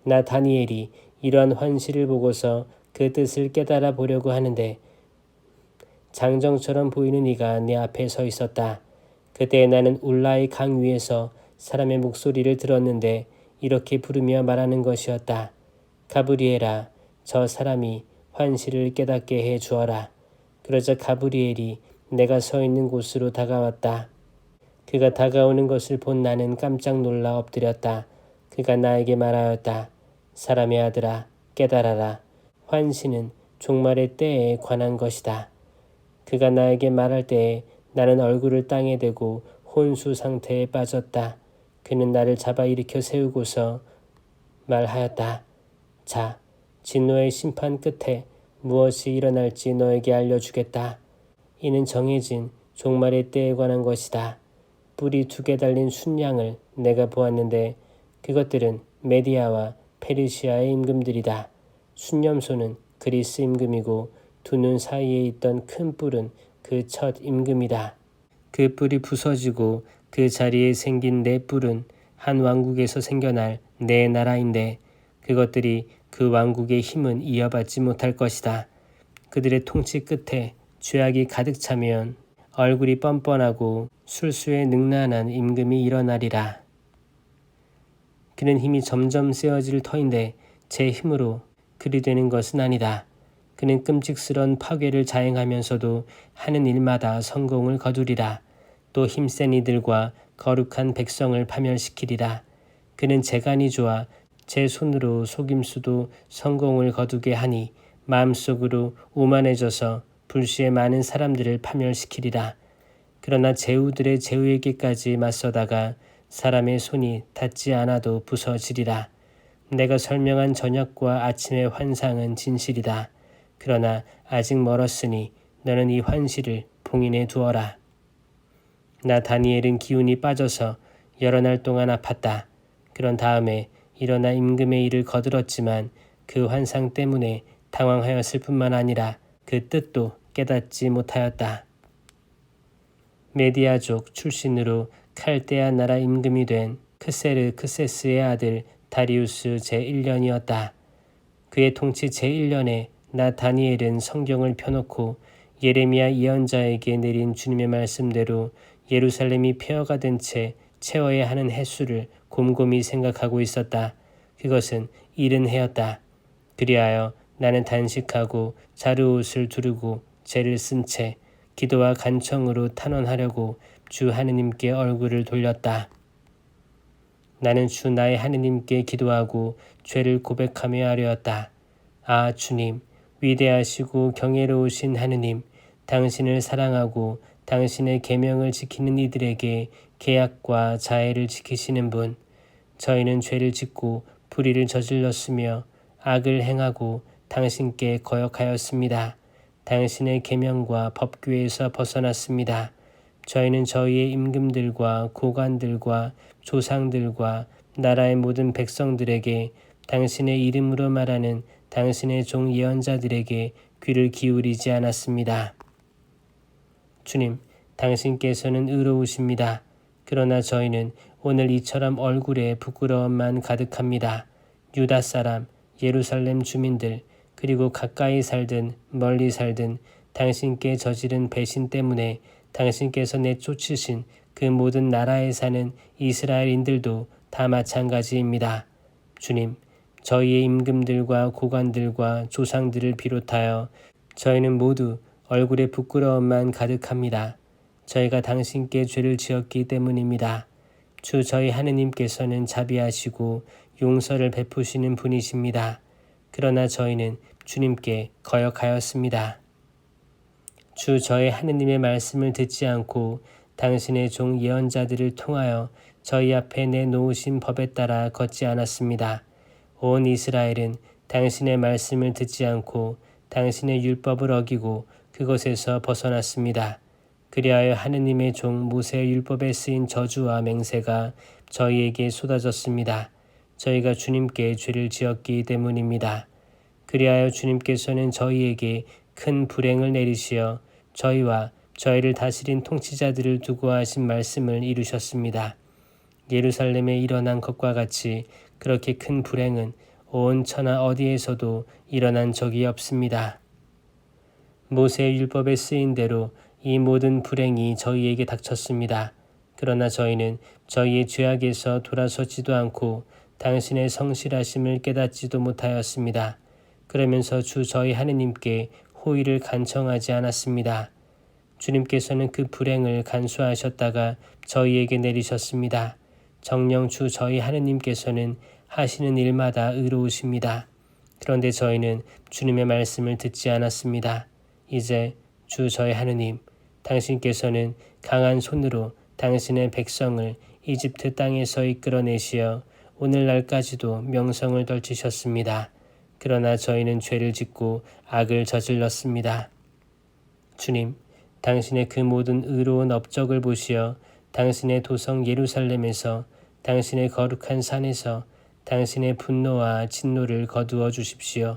나 다니엘이 이러한 환시를 보고서 그 뜻을 깨달아 보려고 하는데 장정처럼 보이는 이가 내 앞에 서 있었다. 그때 나는 울라의 강 위에서 사람의 목소리를 들었는데 이렇게 부르며 말하는 것이었다. 가브리엘아, 저 사람이 환시를 깨닫게 해 주어라. 그러자 가브리엘이 내가 서 있는 곳으로 다가왔다. 그가 다가오는 것을 본 나는 깜짝 놀라 엎드렸다. 그가 나에게 말하였다. 사람의 아들아, 깨달아라. 환시는 종말의 때에 관한 것이다. 그가 나에게 말할 때에 나는 얼굴을 땅에 대고 혼수 상태에 빠졌다. 그는 나를 잡아 일으켜 세우고서 말하였다. 자, 진노의 심판 끝에 무엇이 일어날지 너에게 알려주겠다. 이는 정해진 종말의 때에 관한 것이다. 뿔이 2개 달린 순양을 내가 보았는데 그것들은 메디아와 페르시아의 임금들이다. 순념소는 그리스 임금이고 두 눈 사이에 있던 큰 뿔은 그 첫 임금이다. 그 뿔이 부서지고 그 자리에 생긴 4뿔은 한 왕국에서 생겨날 4나라인데 그것들이 그 왕국의 힘은 이어받지 못할 것이다. 그들의 통치 끝에 죄악이 가득 차면 얼굴이 뻔뻔하고 술수에 능란한 임금이 일어나리라. 그는 힘이 점점 세어질 터인데 제 힘으로 그리 되는 것은 아니다. 그는 끔찍스런 파괴를 자행하면서도 하는 일마다 성공을 거두리라. 또 힘센 이들과 거룩한 백성을 파멸시키리라. 그는 재간이 좋아 제 손으로 속임수도 성공을 거두게 하니 마음속으로 오만해져서 불시에 많은 사람들을 파멸시키리라. 그러나 제후들의 제후에게까지 맞서다가 사람의 손이 닿지 않아도 부서지리라. 내가 설명한 저녁과 아침의 환상은 진실이다. 그러나 아직 멀었으니 너는 이 환시를 봉인해 두어라. 나 다니엘은 기운이 빠져서 여러 날 동안 아팠다. 그런 다음에 일어나 임금의 일을 거들었지만 그 환상 때문에 당황하였을 뿐만 아니라 그 뜻도 깨닫지 못하였다. 메디아족 출신으로 칼데아 나라 임금이 된 크세르크세스의 아들 다리우스 제1년이었다. 그의 통치 제1년에 나 다니엘은 성경을 펴놓고 예레미야 예언자에게 내린 주님의 말씀대로 예루살렘이 폐허가 된 채 채워야 하는 횟수를 곰곰이 생각하고 있었다. 그것은 70해였다. 그리하여 나는 단식하고 자루옷을 두르고 죄를 쓴 채 기도와 간청으로 탄원하려고 주 하느님께 얼굴을 돌렸다. 나는 주 나의 하느님께 기도하고 죄를 고백하며 아뢰었다. 아 주님, 위대하시고 경애로우신 하느님, 당신을 사랑하고 당신의 계명을 지키는 이들에게 계약과 자애를 지키시는 분, 저희는 죄를 짓고 불의를 저질렀으며 악을 행하고 당신께 거역하였습니다. 당신의 계명과 법규에서 벗어났습니다. 저희는 저희의 임금들과 고관들과 조상들과 나라의 모든 백성들에게 당신의 이름으로 말하는 당신의 종 예언자들에게 귀를 기울이지 않았습니다. 주님, 당신께서는 의로우십니다. 그러나 저희는 오늘 이처럼 얼굴에 부끄러움만 가득합니다. 유다 사람, 예루살렘 주민들, 그리고 가까이 살든 멀리 살든 당신께 저지른 배신 때문에 당신께서 내쫓으신 그 모든 나라에 사는 이스라엘인들도 다 마찬가지입니다. 주님, 저희의 임금들과 고관들과 조상들을 비롯하여 저희는 모두 얼굴에 부끄러움만 가득합니다. 저희가 당신께 죄를 지었기 때문입니다. 주 저희 하느님께서는 자비하시고 용서를 베푸시는 분이십니다. 그러나 저희는 주님께 거역하였습니다. 주 저희 하느님의 말씀을 듣지 않고 당신의 종 예언자들을 통하여 저희 앞에 내놓으신 법에 따라 걷지 않았습니다. 온 이스라엘은 당신의 말씀을 듣지 않고 당신의 율법을 어기고 그것에서 벗어났습니다. 그리하여 하느님의 종 모세의 율법에 쓰인 저주와 맹세가 저희에게 쏟아졌습니다. 저희가 주님께 죄를 지었기 때문입니다. 그리하여 주님께서는 저희에게 큰 불행을 내리시어 저희와 저희를 다스린 통치자들을 두고 하신 말씀을 이루셨습니다. 예루살렘에 일어난 것과 같이 그렇게 큰 불행은 온 천하 어디에서도 일어난 적이 없습니다. 모세의 율법에 쓰인 대로 이 모든 불행이 저희에게 닥쳤습니다. 그러나 저희는 저희의 죄악에서 돌아서지도 않고 당신의 성실하심을 깨닫지도 못하였습니다. 그러면서 주 저희 하느님께 호의를 간청하지 않았습니다. 주님께서는 그 불행을 간수하셨다가 저희에게 내리셨습니다. 정녕 주 저희 하느님께서는 하시는 일마다 의로우십니다. 그런데 저희는 주님의 말씀을 듣지 않았습니다. 이제 주 저희 하느님, 당신께서는 강한 손으로 당신의 백성을 이집트 땅에서 이끌어내시어 오늘날까지도 명성을 떨치셨습니다. 그러나 저희는 죄를 짓고 악을 저질렀습니다. 주님, 당신의 그 모든 의로운 업적을 보시어 당신의 도성 예루살렘에서 당신의 거룩한 산에서 당신의 분노와 진노를 거두어 주십시오.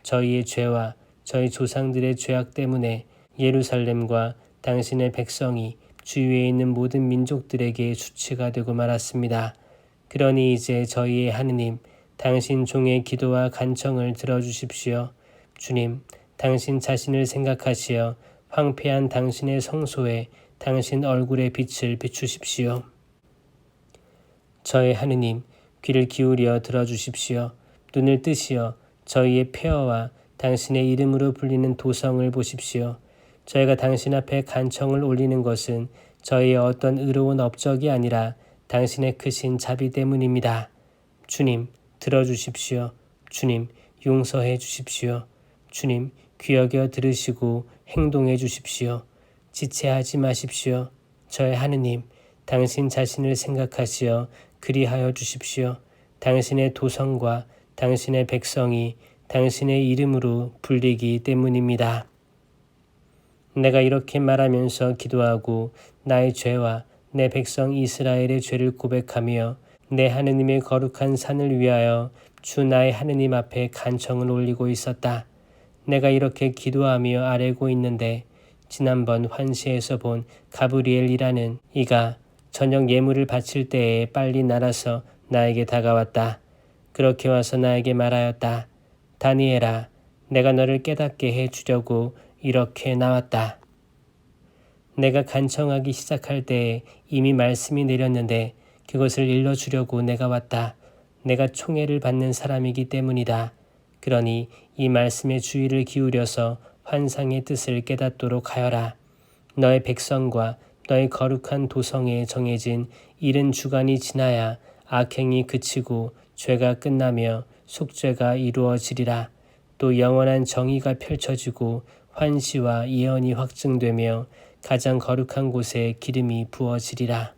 저희의 죄와 저희 조상들의 죄악 때문에 예루살렘과 당신의 백성이 주위에 있는 모든 민족들에게 수치가 되고 말았습니다. 그러니 이제 저희의 하느님, 당신 종의 기도와 간청을 들어주십시오. 주님, 당신 자신을 생각하시어 황폐한 당신의 성소에 당신 얼굴의 빛을 비추십시오. 저의 하느님, 귀를 기울여 들어주십시오. 눈을 뜨시어 저희의 폐허와 당신의 이름으로 불리는 도성을 보십시오. 저희가 당신 앞에 간청을 올리는 것은 저희의 어떤 의로운 업적이 아니라 당신의 크신 자비 때문입니다. 주님, 들어주십시오. 주님, 용서해 주십시오. 주님, 귀 여겨 들으시고 행동해 주십시오. 지체하지 마십시오. 저의 하느님, 당신 자신을 생각하시어 그리하여 주십시오. 당신의 도성과 당신의 백성이 당신의 이름으로 불리기 때문입니다. 내가 이렇게 말하면서 기도하고 나의 죄와 내 백성 이스라엘의 죄를 고백하며 내 하느님의 거룩한 산을 위하여 주 나의 하느님 앞에 간청을 올리고 있었다. 내가 이렇게 기도하며 아뢰고 있는데 지난번 환시에서 본 가브리엘이라는 이가 저녁 예물을 바칠 때에 빨리 날아서 나에게 다가왔다. 그렇게 와서 나에게 말하였다. 다니엘아, 내가 너를 깨닫게 해주려고 이렇게 나왔다. 내가 간청하기 시작할 때에 이미 말씀이 내렸는데 그것을 일러주려고 내가 왔다. 내가 총애를 받는 사람이기 때문이다. 그러니 이 말씀에 주의를 기울여서 환상의 뜻을 깨닫도록 하여라. 너의 백성과 너의 거룩한 도성에 정해진 이른 주간이 지나야 악행이 그치고 죄가 끝나며 속죄가 이루어지리라. 또 영원한 정의가 펼쳐지고 환시와 예언이 확증되며 가장 거룩한 곳에 기름이 부어지리라.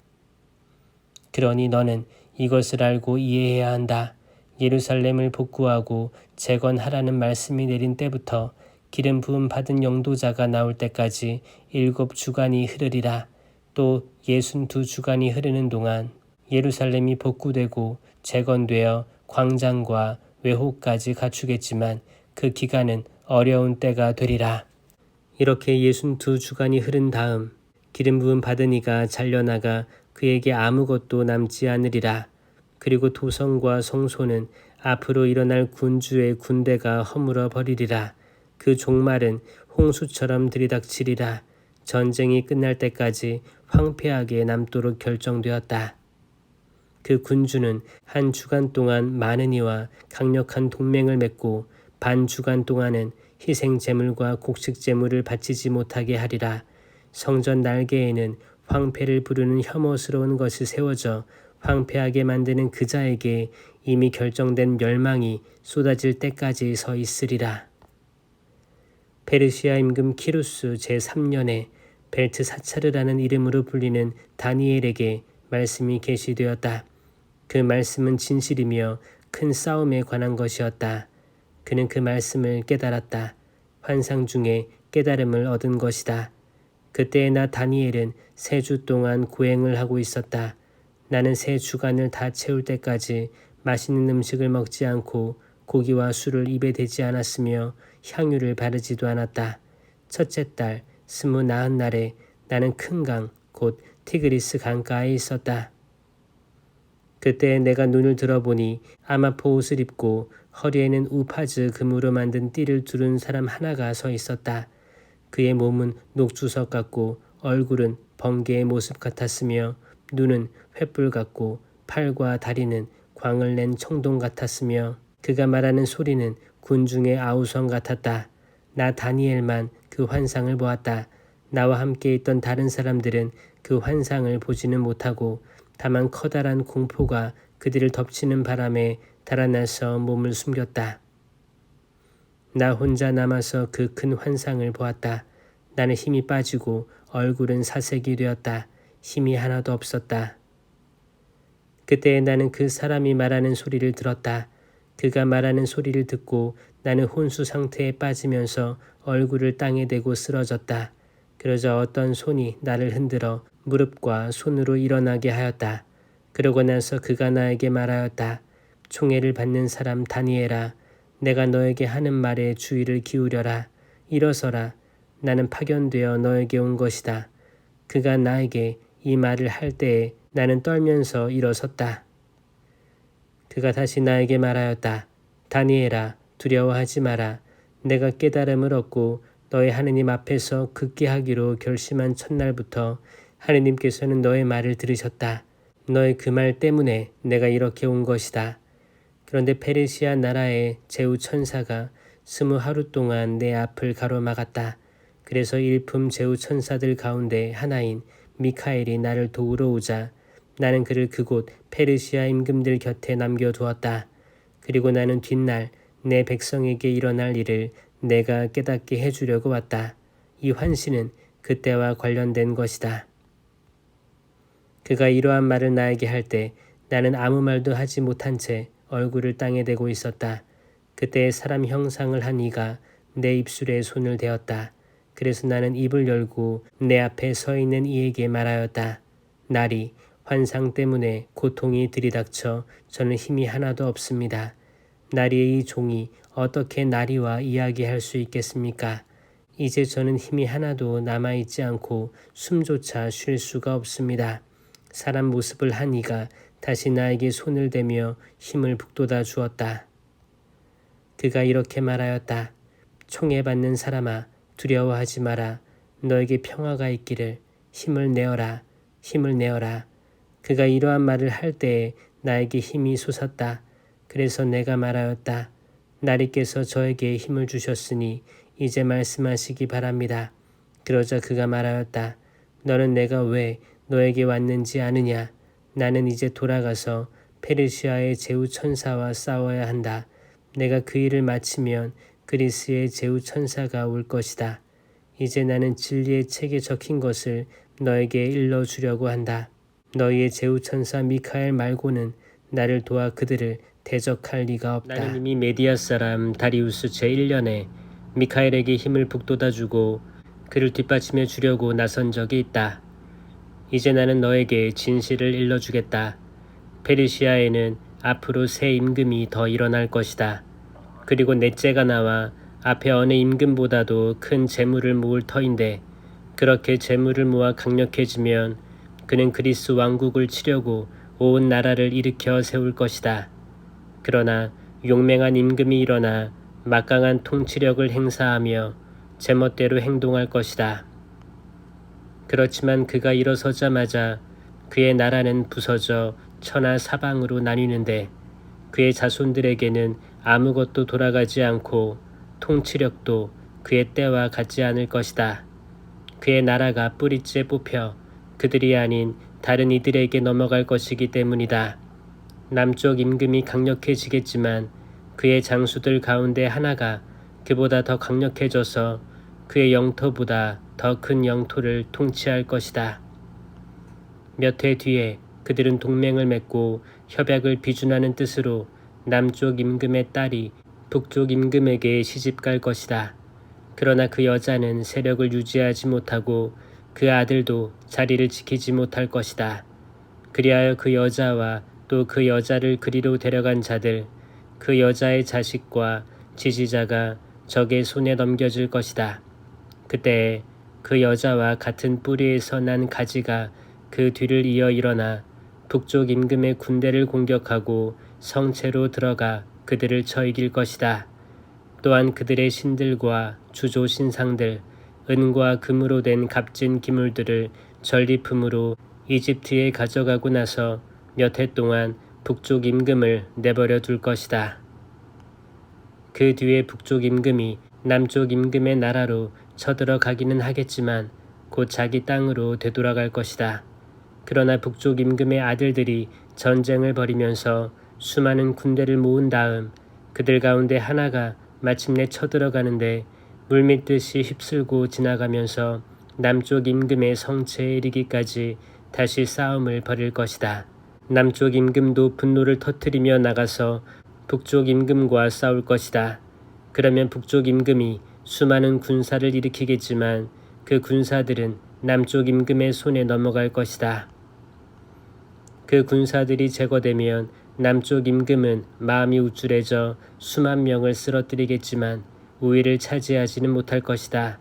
그러니 너는 이것을 알고 이해해야 한다. 예루살렘을 복구하고 재건하라는 말씀이 내린 때부터 기름 부음 받은 영도자가 나올 때까지 7주간이 흐르리라. 또 62주간이 흐르는 동안 예루살렘이 복구되고 재건되어 광장과 외호까지 갖추겠지만 그 기간은 어려운 때가 되리라. 이렇게 62주간이 흐른 다음 기름 부음 받은 이가 잘려나가 그에게 아무것도 남지 않으리라. 그리고 도성과 성소는 앞으로 일어날 군주의 군대가 허물어 버리리라. 그 종말은 홍수처럼 들이닥치리라. 전쟁이 끝날 때까지 황폐하게 남도록 결정되었다. 그 군주는 한 주간 동안 많은 이와 강력한 동맹을 맺고 반 주간 동안은 희생 제물과 곡식 제물을 바치지 못하게 하리라. 성전 날개에는 황폐를 부르는 혐오스러운 것이 세워져 황폐하게 만드는 그 자에게 이미 결정된 멸망이 쏟아질 때까지 서 있으리라. 페르시아 임금 키루스 제3년에 벨트사차르라는 이름으로 불리는 다니엘에게 말씀이 계시되었다. 그 말씀은 진실이며 큰 싸움에 관한 것이었다. 그는 그 말씀을 깨달았다. 환상 중에 깨달음을 얻은 것이다. 그때에 나 다니엘은 3주 동안 고행을 하고 있었다. 나는 3주간을 다 채울 때까지 맛있는 음식을 먹지 않고 고기와 술을 입에 대지 않았으며 향유를 바르지도 않았다. 첫째 달 29날에 나는 큰 강, 곧 티그리스 강가에 있었다. 그때 내가 눈을 들어보니 아마포 옷을 입고 허리에는 우파즈 금으로 만든 띠를 두른 사람 하나가 서 있었다. 그의 몸은 녹주석 같고 얼굴은 번개의 모습 같았으며 눈은 횃불 같고 팔과 다리는 광을 낸 청동 같았으며 그가 말하는 소리는 군중의 아우성 같았다. 나 다니엘만 그 환상을 보았다. 나와 함께 있던 다른 사람들은 그 환상을 보지는 못하고 다만 커다란 공포가 그들을 덮치는 바람에 달아나서 몸을 숨겼다. 나 혼자 남아서 그 큰 환상을 보았다. 나는 힘이 빠지고 얼굴은 사색이 되었다. 힘이 하나도 없었다. 그때 나는 그 사람이 말하는 소리를 들었다. 그가 말하는 소리를 듣고 나는 혼수 상태에 빠지면서 얼굴을 땅에 대고 쓰러졌다. 그러자 어떤 손이 나를 흔들어 무릎과 손으로 일어나게 하였다. 그러고 나서 그가 나에게 말하였다. 총애를 받는 사람 다니엘아, 내가 너에게 하는 말에 주의를 기울여라. 일어서라. 나는 파견되어 너에게 온 것이다. 그가 나에게 이 말을 할 때에 나는 떨면서 일어섰다. 그가 다시 나에게 말하였다. 다니엘아, 두려워하지 마라. 내가 깨달음을 얻고 너의 하느님 앞에서 극기하기로 결심한 첫날부터 하느님께서는 너의 말을 들으셨다. 너의 그 말 때문에 내가 이렇게 온 것이다. 그런데 페르시아 나라의 제후 천사가 20하루 동안 내 앞을 가로막았다. 그래서 일품 제후 천사들 가운데 하나인 미카엘이 나를 도우러 오자 나는 그를 그곳 페르시아 임금들 곁에 남겨두었다. 그리고 나는 뒷날 내 백성에게 일어날 일을 내가 깨닫게 해주려고 왔다. 이 환시는 그때와 관련된 것이다. 그가 이러한 말을 나에게 할 때 나는 아무 말도 하지 못한 채 얼굴을 땅에 대고 있었다. 그때 사람 형상을 한 이가 내 입술에 손을 대었다. 그래서 나는 입을 열고 내 앞에 서 있는 이에게 말하였다. 날이 환상 때문에 고통이 들이닥쳐 저는 힘이 하나도 없습니다. 나리의 이 종이 어떻게 나리와 이야기할 수 있겠습니까? 이제 저는 힘이 하나도 남아있지 않고 숨조차 쉴 수가 없습니다. 사람 모습을 한 이가 다시 나에게 손을 대며 힘을 북돋아 주었다. 그가 이렇게 말하였다. 총애받는 사람아, 두려워하지 마라. 너에게 평화가 있기를. 힘을 내어라. 힘을 내어라. 그가 이러한 말을 할 때에 나에게 힘이 솟았다. 그래서 내가 말하였다. 나리께서 저에게 힘을 주셨으니 이제 말씀하시기 바랍니다. 그러자 그가 말하였다. 너는 내가 왜 너에게 왔는지 아느냐? 나는 이제 돌아가서 페르시아의 제후 천사와 싸워야 한다. 내가 그 일을 마치면 그리스의 제후 천사가 올 것이다. 이제 나는 진리의 책에 적힌 것을 너에게 일러주려고 한다. 너희의 제후 천사 미카엘 말고는 나를 도와 그들을 대적할 리가 없다. 나는 이미 메디아 사람 다리우스 제1년에 미카엘에게 힘을 북돋아주고 그를 뒷받침해 주려고 나선 적이 있다. 이제 나는 너에게 진실을 일러주겠다. 페르시아에는 앞으로 새 임금이 더 일어날 것이다. 그리고 넷째가 나와 앞에 어느 임금보다도 큰 재물을 모을 터인데 그렇게 재물을 모아 강력해지면 그는 그리스 왕국을 치려고 온 나라를 일으켜 세울 것이다. 그러나 용맹한 임금이 일어나 막강한 통치력을 행사하며 제멋대로 행동할 것이다. 그렇지만 그가 일어서자마자 그의 나라는 부서져 천하 사방으로 나뉘는데 그의 자손들에게는 아무것도 돌아가지 않고 통치력도 그의 때와 같지 않을 것이다. 그의 나라가 뿌리째 뽑혀 그들이 아닌 다른 이들에게 넘어갈 것이기 때문이다. 남쪽 임금이 강력해지겠지만 그의 장수들 가운데 하나가 그보다 더 강력해져서 그의 영토보다 더 큰 영토를 통치할 것이다. 몇 해 뒤에 그들은 동맹을 맺고 협약을 비준하는 뜻으로 남쪽 임금의 딸이 북쪽 임금에게 시집갈 것이다. 그러나 그 여자는 세력을 유지하지 못하고 그 아들도 자리를 지키지 못할 것이다. 그리하여 그 여자와 또 그 여자를 그리로 데려간 자들, 그 여자의 자식과 지지자가 적의 손에 넘겨질 것이다. 그때 그 여자와 같은 뿌리에서 난 가지가 그 뒤를 이어 일어나 북쪽 임금의 군대를 공격하고 성체로 들어가 그들을 쳐 이길 것이다. 또한 그들의 신들과 주조 신상들, 은과 금으로 된 값진 기물들을 전리품으로 이집트에 가져가고 나서 몇 해 동안 북쪽 임금을 내버려 둘 것이다. 그 뒤에 북쪽 임금이 남쪽 임금의 나라로 쳐들어가기는 하겠지만 곧 자기 땅으로 되돌아갈 것이다. 그러나 북쪽 임금의 아들들이 전쟁을 벌이면서 수많은 군대를 모은 다음 그들 가운데 하나가 마침내 쳐들어가는데 물밀듯이 휩쓸고 지나가면서 남쪽 임금의 성체에 이르기까지 다시 싸움을 벌일 것이다. 남쪽 임금도 분노를 터뜨리며 나가서 북쪽 임금과 싸울 것이다. 그러면 북쪽 임금이 수많은 군사를 일으키겠지만 그 군사들은 남쪽 임금의 손에 넘어갈 것이다. 그 군사들이 제거되면 남쪽 임금은 마음이 우쭐해져 수만 명을 쓰러뜨리겠지만 우위를 차지하지는 못할 것이다.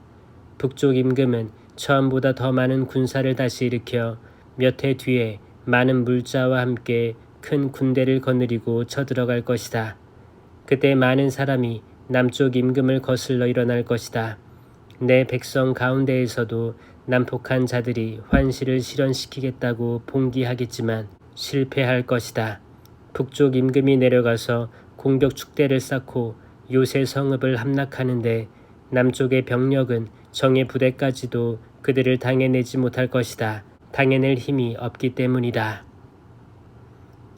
북쪽 임금은 처음보다 더 많은 군사를 다시 일으켜 몇 해 뒤에 많은 물자와 함께 큰 군대를 거느리고 쳐들어갈 것이다. 그때 많은 사람이 남쪽 임금을 거슬러 일어날 것이다. 내 백성 가운데에서도 난폭한 자들이 환시를 실현시키겠다고 봉기하겠지만 실패할 것이다. 북쪽 임금이 내려가서 공격 축대를 쌓고 요새 성읍을 함락하는데 남쪽의 병력은 정예 부대까지도 그들을 당해내지 못할 것이다. 당해낼 힘이 없기 때문이다.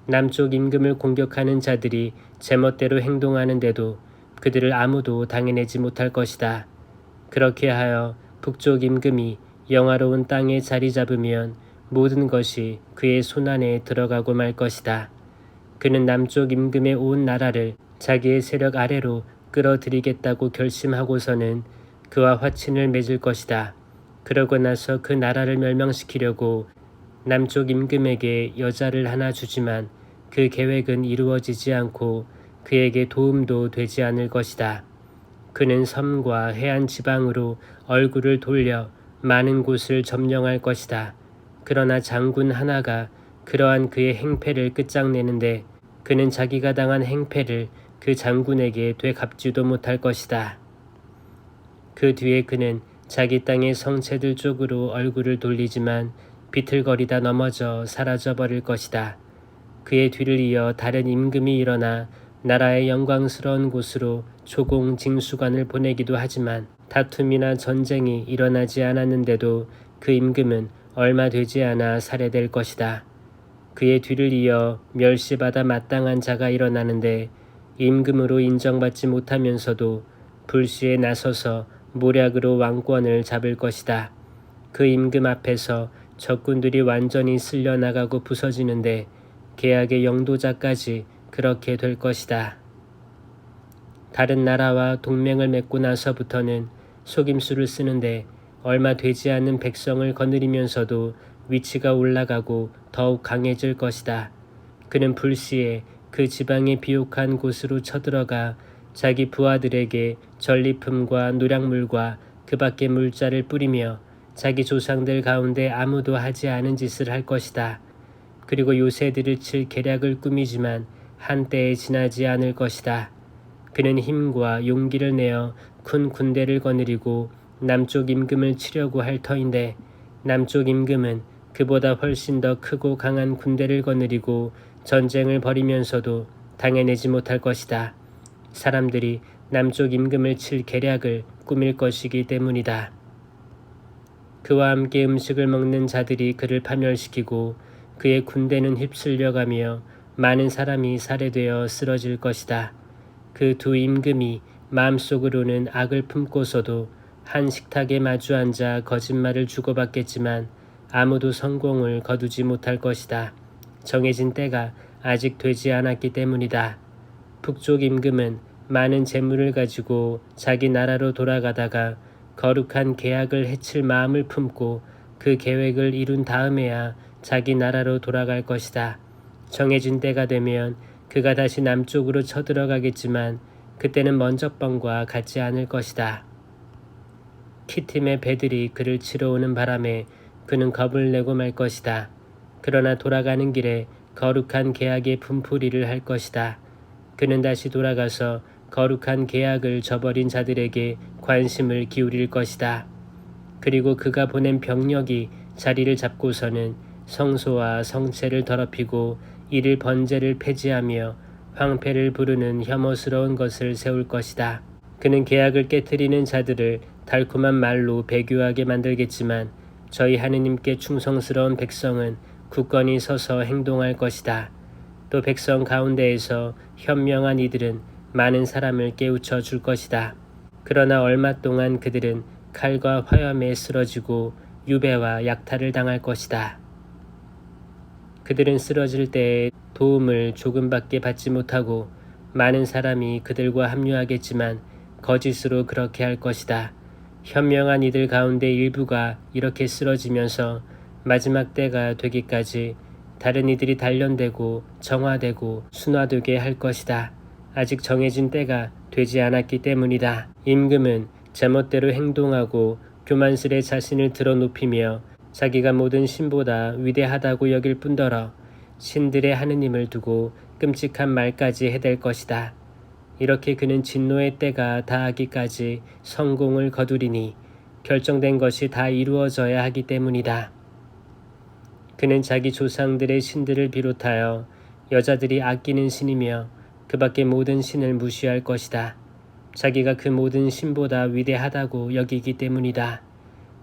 남쪽 임금을 공격하는 자들이 제멋대로 행동하는데도 그들을 아무도 당해내지 못할 것이다. 그렇게 하여 북쪽 임금이 영화로운 땅에 자리 잡으면 모든 것이 그의 손안에 들어가고 말 것이다. 그는 남쪽 임금의 온 나라를 자기의 세력 아래로 끌어들이겠다고 결심하고서는 그와 화친을 맺을 것이다. 그러고 나서 그 나라를 멸망시키려고 남쪽 임금에게 여자를 하나 주지만 그 계획은 이루어지지 않고 그에게 도움도 되지 않을 것이다. 그는 섬과 해안 지방으로 얼굴을 돌려 많은 곳을 점령할 것이다. 그러나 장군 하나가 그러한 그의 행패를 끝장내는데 그는 자기가 당한 행패를 그 장군에게 되갚지도 못할 것이다. 그 뒤에 그는 자기 땅의 성체들 쪽으로 얼굴을 돌리지만 비틀거리다 넘어져 사라져버릴 것이다. 그의 뒤를 이어 다른 임금이 일어나 나라의 영광스러운 곳으로 조공 징수관을 보내기도 하지만 다툼이나 전쟁이 일어나지 않았는데도 그 임금은 얼마 되지 않아 살해될 것이다. 그의 뒤를 이어 멸시받아 마땅한 자가 일어나는데 임금으로 인정받지 못하면서도 불시에 나서서 모략으로 왕권을 잡을 것이다. 그 임금 앞에서 적군들이 완전히 쓸려나가고 부서지는데 계약의 영도자까지 그렇게 될 것이다. 다른 나라와 동맹을 맺고 나서부터는 속임수를 쓰는데 얼마 되지 않는 백성을 거느리면서도 위치가 올라가고 더욱 강해질 것이다. 그는 불시에 그 지방의 비옥한 곳으로 쳐들어가 자기 부하들에게 전리품과 노략물과 그 밖의 물자를 뿌리며 자기 조상들 가운데 아무도 하지 않은 짓을 할 것이다. 그리고 요새들을 칠 계략을 꾸미지만 한때에 지나지 않을 것이다. 그는 힘과 용기를 내어 큰 군대를 거느리고 남쪽 임금을 치려고 할 터인데 남쪽 임금은 그보다 훨씬 더 크고 강한 군대를 거느리고 전쟁을 벌이면서도 당해내지 못할 것이다. 사람들이 남쪽 임금을 칠 계략을 꾸밀 것이기 때문이다. 그와 함께 음식을 먹는 자들이 그를 파멸시키고 그의 군대는 휩쓸려가며 많은 사람이 살해되어 쓰러질 것이다. 그 두 임금이 마음속으로는 악을 품고서도 한 식탁에 마주 앉아 거짓말을 주고받겠지만 아무도 성공을 거두지 못할 것이다. 정해진 때가 아직 되지 않았기 때문이다. 북쪽 임금은 많은 재물을 가지고 자기 나라로 돌아가다가 거룩한 계약을 해칠 마음을 품고 그 계획을 이룬 다음에야 자기 나라로 돌아갈 것이다. 정해진 때가 되면 그가 다시 남쪽으로 쳐들어가겠지만 그때는 먼저번과 같지 않을 것이다. 키팀의 배들이 그를 치러 오는 바람에 그는 겁을 내고 말 것이다. 그러나 돌아가는 길에 거룩한 계약의 분풀이를 할 것이다. 그는 다시 돌아가서 거룩한 계약을 저버린 자들에게 관심을 기울일 것이다. 그리고 그가 보낸 병력이 자리를 잡고서는 성소와 성체를 더럽히고 이를 번제를 폐지하며 황폐를 부르는 혐오스러운 것을 세울 것이다. 그는 계약을 깨트리는 자들을 달콤한 말로 배교하게 만들겠지만 저희 하느님께 충성스러운 백성은 굳건히 서서 행동할 것이다. 또 백성 가운데에서 현명한 이들은 많은 사람을 깨우쳐 줄 것이다. 그러나 얼마 동안 그들은 칼과 화염에 쓰러지고 유배와 약탈을 당할 것이다. 그들은 쓰러질 때에 도움을 조금밖에 받지 못하고 많은 사람이 그들과 합류하겠지만 거짓으로 그렇게 할 것이다. 현명한 이들 가운데 일부가 이렇게 쓰러지면서 마지막 때가 되기까지 다른 이들이 단련되고 정화되고 순화되게 할 것이다. 아직 정해진 때가 되지 않았기 때문이다. 임금은 제멋대로 행동하고 교만스레 자신을 드러높이며 자기가 모든 신보다 위대하다고 여길 뿐더러 신들의 하느님을 두고 끔찍한 말까지 해댈 것이다. 이렇게 그는 진노의 때가 다하기까지 성공을 거두리니 결정된 것이 다 이루어져야 하기 때문이다. 그는 자기 조상들의 신들을 비롯하여 여자들이 아끼는 신이며 그 밖의 모든 신을 무시할 것이다. 자기가 그 모든 신보다 위대하다고 여기기 때문이다.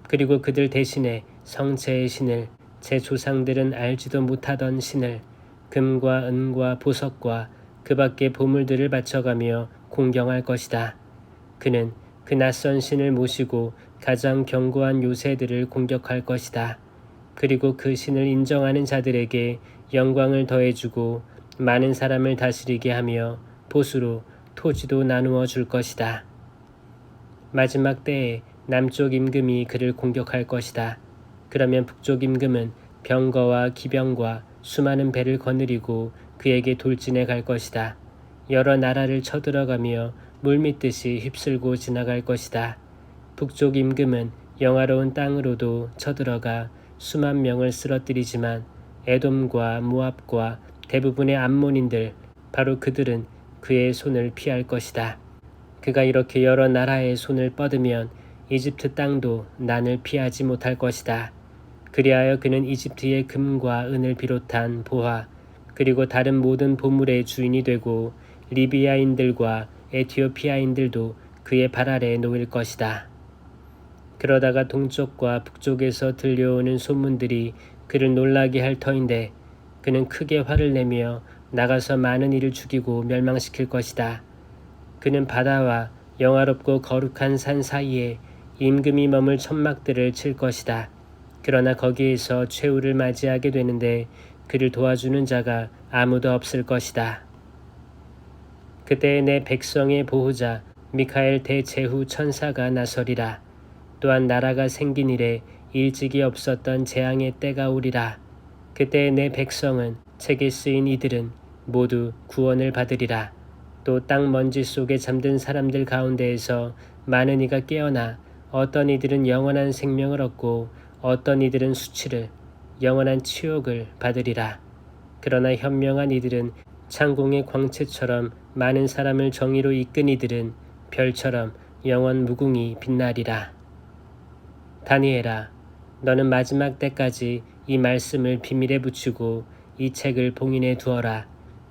그리고 그들 대신에 성체의 신을, 제 조상들은 알지도 못하던 신을, 금과 은과 보석과 그 밖의 보물들을 바쳐가며 공경할 것이다. 그는 그 낯선 신을 모시고 가장 견고한 요새들을 공격할 것이다. 그리고 그 신을 인정하는 자들에게 영광을 더해주고 많은 사람을 다스리게 하며 보수로 토지도 나누어 줄 것이다. 마지막 때에 남쪽 임금이 그를 공격할 것이다. 그러면 북쪽 임금은 병거와 기병과 수많은 배를 거느리고 그에게 돌진해 갈 것이다. 여러 나라를 쳐들어가며 물밀듯이 휩쓸고 지나갈 것이다. 북쪽 임금은 영화로운 땅으로도 쳐들어가 수만 명을 쓰러뜨리지만 에돔과 모압과 대부분의 암몬인들, 바로 그들은 그의 손을 피할 것이다. 그가 이렇게 여러 나라의 손을 뻗으면 이집트 땅도 난을 피하지 못할 것이다. 그리하여 그는 이집트의 금과 은을 비롯한 보화, 그리고 다른 모든 보물의 주인이 되고 리비아인들과 에티오피아인들도 그의 발 아래 놓일 것이다. 그러다가 동쪽과 북쪽에서 들려오는 소문들이 그를 놀라게 할 터인데 그는 크게 화를 내며 나가서 많은 이를 죽이고 멸망시킬 것이다. 그는 바다와 영화롭고 거룩한 산 사이에 임금이 머물 천막들을 칠 것이다. 그러나 거기에서 최후를 맞이하게 되는데 그를 도와주는 자가 아무도 없을 것이다. 그때 내 백성의 보호자 미카엘 대제후 천사가 나서리라. 또한 나라가 생긴 이래 일찍이 없었던 재앙의 때가 오리라. 그때 내 백성은 책에 쓰인 이들은 모두 구원을 받으리라. 또 땅 먼지 속에 잠든 사람들 가운데에서 많은 이가 깨어나 어떤 이들은 영원한 생명을 얻고 어떤 이들은 수치를 영원한 치욕을 받으리라. 그러나 현명한 이들은 창공의 광채처럼 많은 사람을 정의로 이끈 이들은 별처럼 영원 무궁히 빛나리라. 다니엘아, 너는 마지막 때까지 이 말씀을 비밀에 붙이고 이 책을 봉인해 두어라.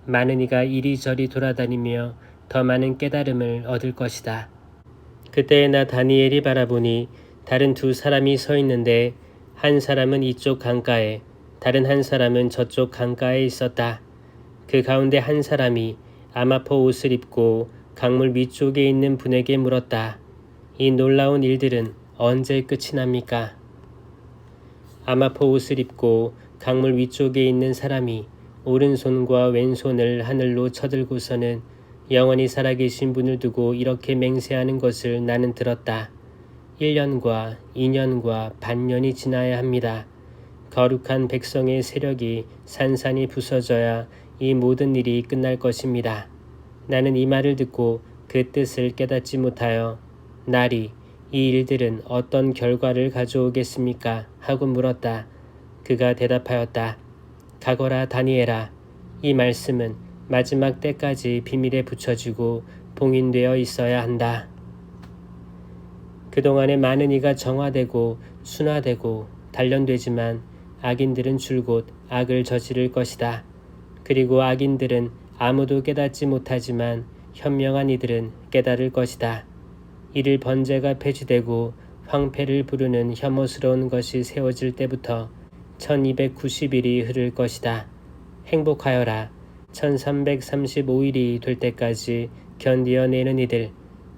많은 이가 이리저리 돌아다니며 더 많은 깨달음을 얻을 것이다. 그때 나 다니엘이 바라보니 다른 두 사람이 서 있는데 한 사람은 이쪽 강가에 다른 한 사람은 저쪽 강가에 있었다. 그 가운데 한 사람이 아마포 옷을 입고 강물 위쪽에 있는 분에게 물었다. 이 놀라운 일들은 언제 끝이 납니까? 아마포 옷을 입고 강물 위쪽에 있는 사람이 오른손과 왼손을 하늘로 쳐들고서는 영원히 살아계신 분을 두고 이렇게 맹세하는 것을 나는 들었다. 1년과 2년과 반년이 지나야 합니다. 거룩한 백성의 세력이 산산이 부서져야 이 모든 일이 끝날 것입니다. 나는 이 말을 듣고 그 뜻을 깨닫지 못하여 날이 이 일들은 어떤 결과를 가져오겠습니까? 하고 물었다. 그가 대답하였다. 가거라 다니엘아. 이 말씀은 마지막 때까지 비밀에 붙여지고 봉인되어 있어야 한다. 그동안에 많은 이가 정화되고 순화되고 단련되지만 악인들은 줄곧 악을 저지를 것이다. 그리고 악인들은 아무도 깨닫지 못하지만 현명한 이들은 깨달을 것이다. 이를 번제가 폐지되고 황폐를 부르는 혐오스러운 것이 세워질 때부터 1290일이 흐를 것이다. 행복하여라. 1335일이 될 때까지 견디어내는 이들.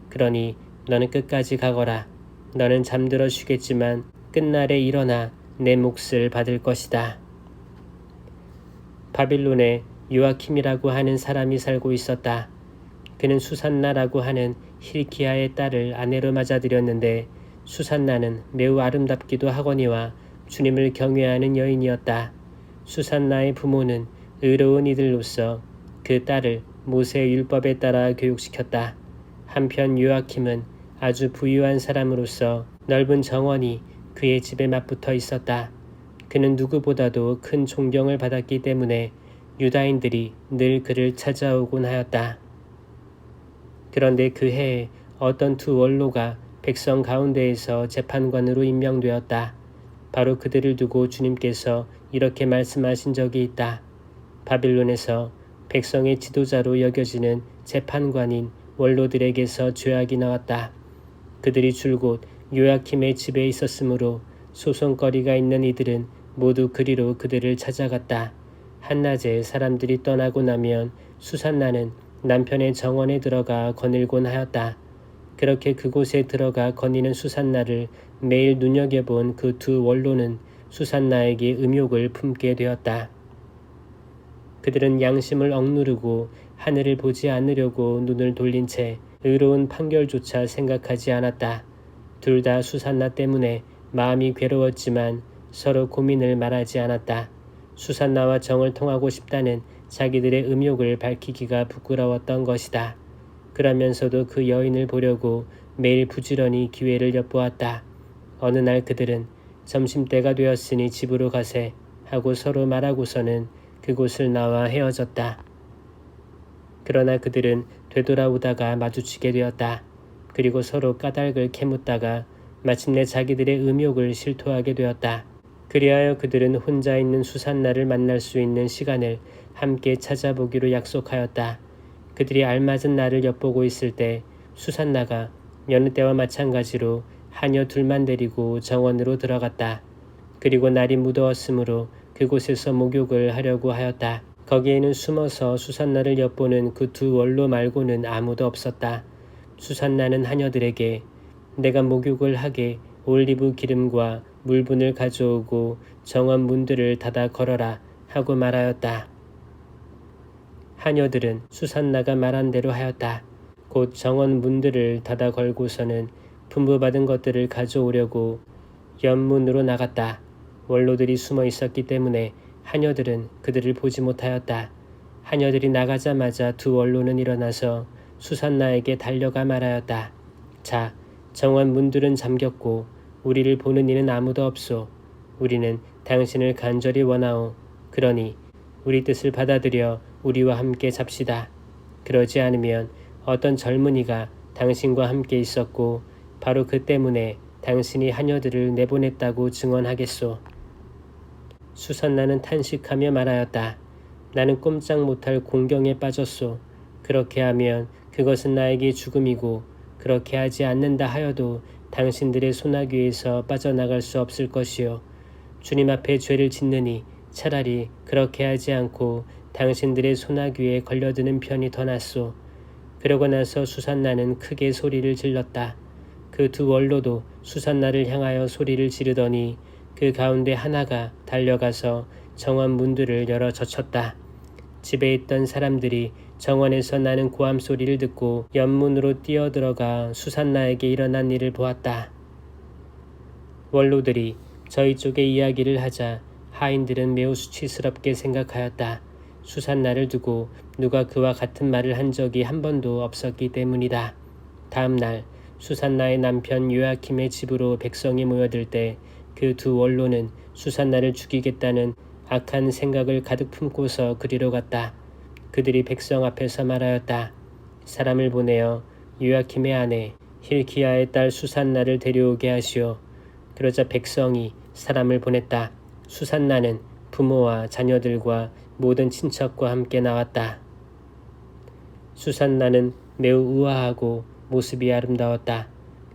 그러니 너는 끝까지 가거라. 너는 잠들어 쉬겠지만 끝날에 일어나 내 몫을 받을 것이다. 바빌론에 요아킴이라고 하는 사람이 살고 있었다. 그는 수산나라고 하는 힐키야의 딸을 아내로 맞아들였는데 수산나는 매우 아름답기도 하거니와 주님을 경외하는 여인이었다. 수산나의 부모는 의로운 이들로서 그 딸을 모세의 율법에 따라 교육시켰다. 한편 요아킴은 아주 부유한 사람으로서 넓은 정원이 그의 집에 맞붙어 있었다. 그는 누구보다도 큰 존경을 받았기 때문에 유다인들이 늘 그를 찾아오곤 하였다. 그런데 그 해에 어떤 두 원로가 백성 가운데에서 재판관으로 임명되었다. 바로 그들을 두고 주님께서 이렇게 말씀하신 적이 있다. 바빌론에서 백성의 지도자로 여겨지는 재판관인 원로들에게서 죄악이 나왔다. 그들이 줄곧 요야킴의 집에 있었으므로 소송거리가 있는 이들은 모두 그리로 그들을 찾아갔다. 한낮에 사람들이 떠나고 나면 수산나는 남편의 정원에 들어가 거닐곤 하였다. 그렇게 그곳에 들어가 거니는 수산나를 매일 눈여겨본 그 두 원로는 수산나에게 음욕을 품게 되었다. 그들은 양심을 억누르고 하늘을 보지 않으려고 눈을 돌린 채 의로운 판결조차 생각하지 않았다. 둘 다 수산나 때문에 마음이 괴로웠지만 서로 고민을 말하지 않았다. 수산나와 정을 통하고 싶다는 자기들의 음욕을 밝히기가 부끄러웠던 것이다. 그러면서도 그 여인을 보려고 매일 부지런히 기회를 엿보았다. 어느 날 그들은 점심때가 되었으니 집으로 가세 하고 서로 말하고서는 그곳을 나와 헤어졌다. 그러나 그들은 되돌아오다가 마주치게 되었다. 그리고 서로 까닭을 캐묻다가 마침내 자기들의 음욕을 실토하게 되었다. 그리하여 그들은 혼자 있는 수산나를 만날 수 있는 시간을 함께 찾아보기로 약속하였다. 그들이 알맞은 날을 엿보고 있을 때 수산나가 여느 때와 마찬가지로 하녀 둘만 데리고 정원으로 들어갔다. 그리고 날이 무더웠으므로 그곳에서 목욕을 하려고 하였다. 거기에는 숨어서 수산나를 엿보는 그 두 원로 말고는 아무도 없었다. 수산나는 하녀들에게 내가 목욕을 하게 올리브 기름과 물분을 가져오고 정원 문들을 닫아 걸어라 하고 말하였다. 하녀들은 수산나가 말한 대로 하였다. 곧 정원 문들을 닫아 걸고서는 분부받은 것들을 가져오려고 연문으로 나갔다. 원로들이 숨어 있었기 때문에 하녀들은 그들을 보지 못하였다. 하녀들이 나가자마자 두 원로는 일어나서 수산나에게 달려가 말하였다. 자, 정원 문들은 잠겼고 우리를 보는 이는 아무도 없소. 우리는 당신을 간절히 원하오. 그러니 우리 뜻을 받아들여 우리와 함께 잡시다. 그러지 않으면 어떤 젊은이가 당신과 함께 있었고 바로 그 때문에 당신이 하녀들을 내보냈다고 증언하겠소. 수산나는 탄식하며 말하였다. 나는 꼼짝 못할 공경에 빠졌소. 그렇게 하면 그것은 나에게 죽음이고 그렇게 하지 않는다 하여도 당신들의 소나귀에서 빠져나갈 수 없을 것이요. 주님 앞에 죄를 짓느니 차라리 그렇게 하지 않고 당신들의 소나귀에 걸려드는 편이 더 낫소. 그러고 나서 수산나는 크게 소리를 질렀다. 그 두 원로도 수산나를 향하여 소리를 지르더니 그 가운데 하나가 달려가서 정원 문들을 열어 젖혔다. 집에 있던 사람들이 정원에서 나는 고함 소리를 듣고 연문으로 뛰어들어가 수산나에게 일어난 일을 보았다. 원로들이 저희 쪽에 이야기를 하자 하인들은 매우 수치스럽게 생각하였다. 수산나를 두고 누가 그와 같은 말을 한 적이 한 번도 없었기 때문이다. 다음 날 수산나의 남편 요아킴의 집으로 백성이 모여들 때 그 두 원로는 수산나를 죽이겠다는 악한 생각을 가득 품고서 그리로 갔다. 그들이 백성 앞에서 말하였다. 사람을 보내어 요아킴의 아내 힐키야의 딸 수산나를 데려오게 하시오. 그러자 백성이 사람을 보냈다. 수산나는 부모와 자녀들과 모든 친척과 함께 나왔다. 수산나는 매우 우아하고 모습이 아름다웠다.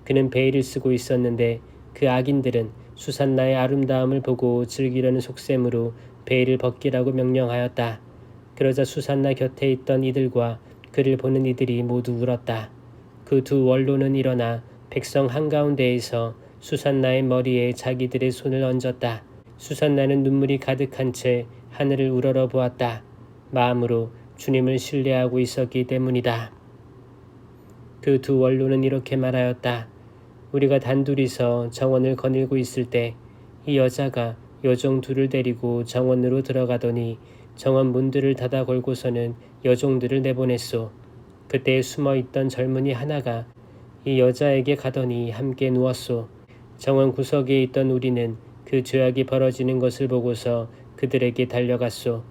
그는 베일을 쓰고 있었는데 그 악인들은 수산나의 아름다움을 보고 즐기려는 속셈으로 베일을 벗기라고 명령하였다. 그러자 수산나 곁에 있던 이들과 그를 보는 이들이 모두 울었다. 그 두 원로는 일어나 백성 한가운데에서 수산나의 머리에 자기들의 손을 얹었다. 수산나는 눈물이 가득한 채 하늘을 우러러 보았다. 마음으로 주님을 신뢰하고 있었기 때문이다. 그 두 원로는 이렇게 말하였다. 우리가 단둘이서 정원을 거닐고 있을 때 이 여자가 여종 둘을 데리고 정원으로 들어가더니 정원 문들을 닫아 걸고서는 여종들을 내보냈소. 그때 숨어있던 젊은이 하나가 이 여자에게 가더니 함께 누웠소. 정원 구석에 있던 우리는 그 죄악이 벌어지는 것을 보고서 그들에게 달려갔소.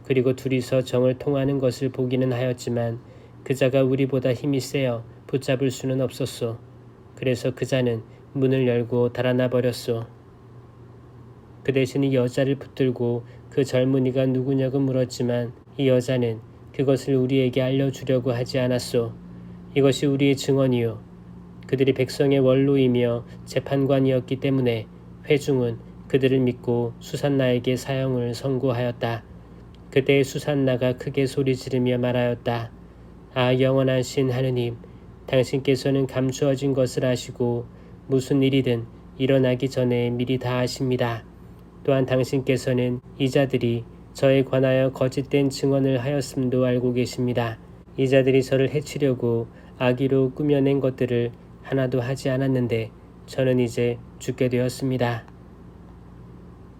그리고 둘이서 정을 통하는 것을 보기는 하였지만 그자가 우리보다 힘이 세어 붙잡을 수는 없었소. 그래서 그자는 문을 열고 달아나 버렸소. 그 대신 이 여자를 붙들고 그 젊은이가 누구냐고 물었지만 이 여자는 그것을 우리에게 알려주려고 하지 않았소. 이것이 우리의 증언이요. 그들이 백성의 원로이며 재판관이었기 때문에 회중은 그들을 믿고 수산나에게 사형을 선고하였다. 그때 수산나가 크게 소리 지르며 말하였다. 아, 영원하신 하느님, 당신께서는 감추어진 것을 아시고 무슨 일이든 일어나기 전에 미리 다 아십니다. 또한 당신께서는 이 자들이 저에 관하여 거짓된 증언을 하였음도 알고 계십니다. 이 자들이 저를 해치려고 악의로 꾸며낸 것들을 하나도 하지 않았는데 저는 이제 죽게 되었습니다.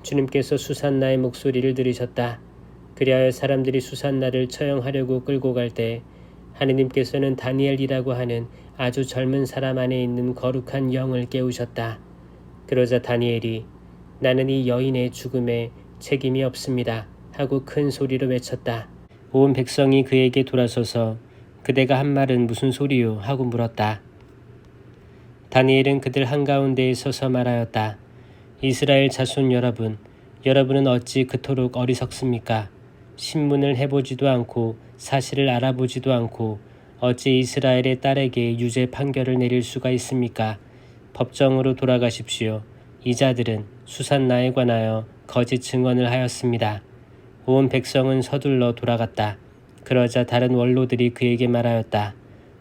주님께서 수산나의 목소리를 들으셨다. 그리하여 사람들이 수산나를 처형하려고 끌고 갈 때 하느님께서는 다니엘이라고 하는 아주 젊은 사람 안에 있는 거룩한 영을 깨우셨다. 그러자 다니엘이 나는 이 여인의 죽음에 책임이 없습니다 하고 큰 소리로 외쳤다. 온 백성이 그에게 돌아서서 그대가 한 말은 무슨 소리요 하고 물었다. 다니엘은 그들 한가운데에 서서 말하였다. 이스라엘 자손 여러분, 여러분은 어찌 그토록 어리석습니까? 신문을 해보지도 않고 사실을 알아보지도 않고 어찌 이스라엘의 딸에게 유죄 판결을 내릴 수가 있습니까? 법정으로 돌아가십시오. 이 자들은 수산나에 관하여 거짓 증언을 하였습니다. 온 백성은 서둘러 돌아갔다. 그러자 다른 원로들이 그에게 말하였다.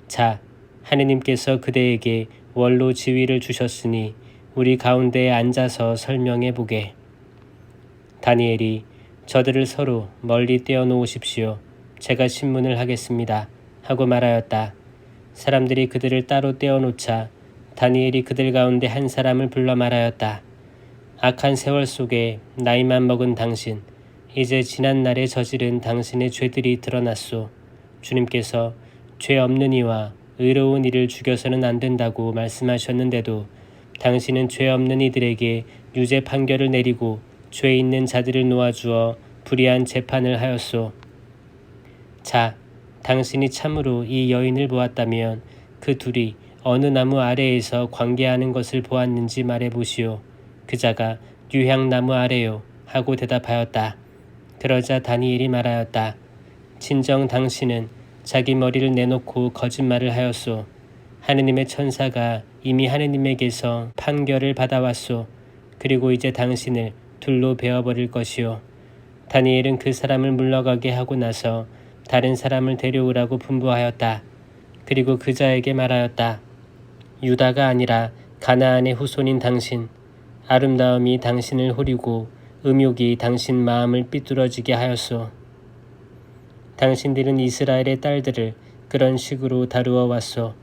자, 하느님께서 그대에게 원로 지위를 주셨으니 우리 가운데에 앉아서 설명해 보게. 다니엘이 저들을 서로 멀리 떼어 놓으십시오. 제가 신문을 하겠습니다. 하고 말하였다. 사람들이 그들을 따로 떼어놓자 다니엘이 그들 가운데 한 사람을 불러 말하였다. 악한 세월 속에 나이만 먹은 당신, 이제 지난 날에 저지른 당신의 죄들이 드러났소. 주님께서 죄 없는 이와 의로운 이를 죽여서는 안 된다고 말씀하셨는데도 당신은 죄 없는 이들에게 유죄 판결을 내리고 죄 있는 자들을 놓아주어 불의한 재판을 하였소. 자, 당신이 참으로 이 여인을 보았다면 그 둘이 어느 나무 아래에서 관계하는 것을 보았는지 말해보시오. 그자가 유향나무 아래요 하고 대답하였다. 그러자 다니엘이 말하였다. 진정 당신은 자기 머리를 내놓고 거짓말을 하였소. 하느님의 천사가 이미 하느님에게서 판결을 받아왔소. 그리고 이제 당신을 둘로 베어버릴 것이오. 다니엘은 그 사람을 물러가게 하고 나서 다른 사람을 데려오라고 분부하였다. 그리고 그자에게 말하였다. 유다가 아니라 가나안의 후손인 당신, 아름다움이 당신을 호리고 음욕이 당신 마음을 삐뚤어지게 하였소. 당신들은 이스라엘의 딸들을 그런 식으로 다루어 왔소.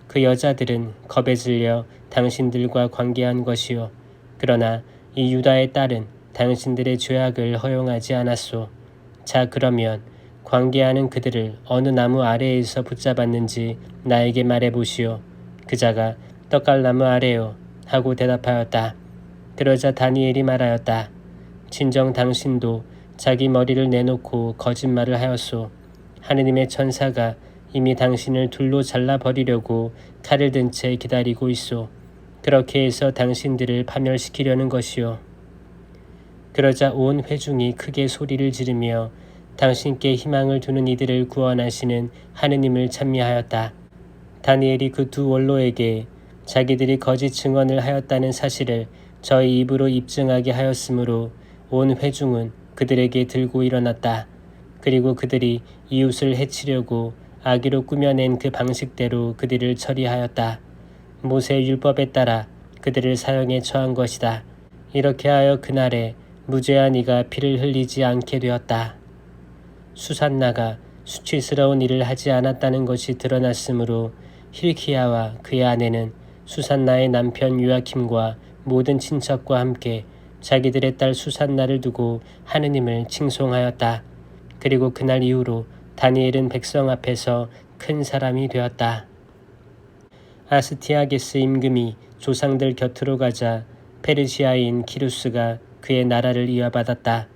그 여자들은 겁에 질려 당신들과 관계한 것이요. 그러나 이 유다의 딸은 당신들의 죄악을 허용하지 않았소. 자, 그러면 관계하는 그들을 어느 나무 아래에서 붙잡았는지 나에게 말해보시오. 그자가 떡갈나무 아래요 하고 대답하였다. 그러자 다니엘이 말하였다. 진정 당신도 자기 머리를 내놓고 거짓말을 하였소. 하느님의 천사가 이미 당신을 둘로 잘라버리려고 칼을 든 채 기다리고 있소. 그렇게 해서 당신들을 파멸시키려는 것이오. 그러자 온 회중이 크게 소리를 지르며 당신께 희망을 두는 이들을 구원하시는 하느님을 찬미하였다. 다니엘이 그 두 원로에게 자기들이 거짓 증언을 하였다는 사실을 저희 입으로 입증하게 하였으므로 온 회중은 그들에게 들고 일어났다. 그리고 그들이 이웃을 해치려고 악의로 꾸며낸 그 방식대로 그들을 처리하였다. 모세의 율법에 따라 그들을 사형에 처한 것이다. 이렇게 하여 그날에 무죄한 이가 피를 흘리지 않게 되었다. 수산나가 수치스러운 일을 하지 않았다는 것이 드러났으므로 힐키야와 그의 아내는 수산나의 남편 요아킴과 모든 친척과 함께 자기들의 딸 수산나를 두고 하느님을 칭송하였다. 그리고 그날 이후로 다니엘은 백성 앞에서 큰 사람이 되었다. 아스티아게스 임금이 조상들 곁으로 가자 페르시아인 키루스가 그의 나라를 이어받았다.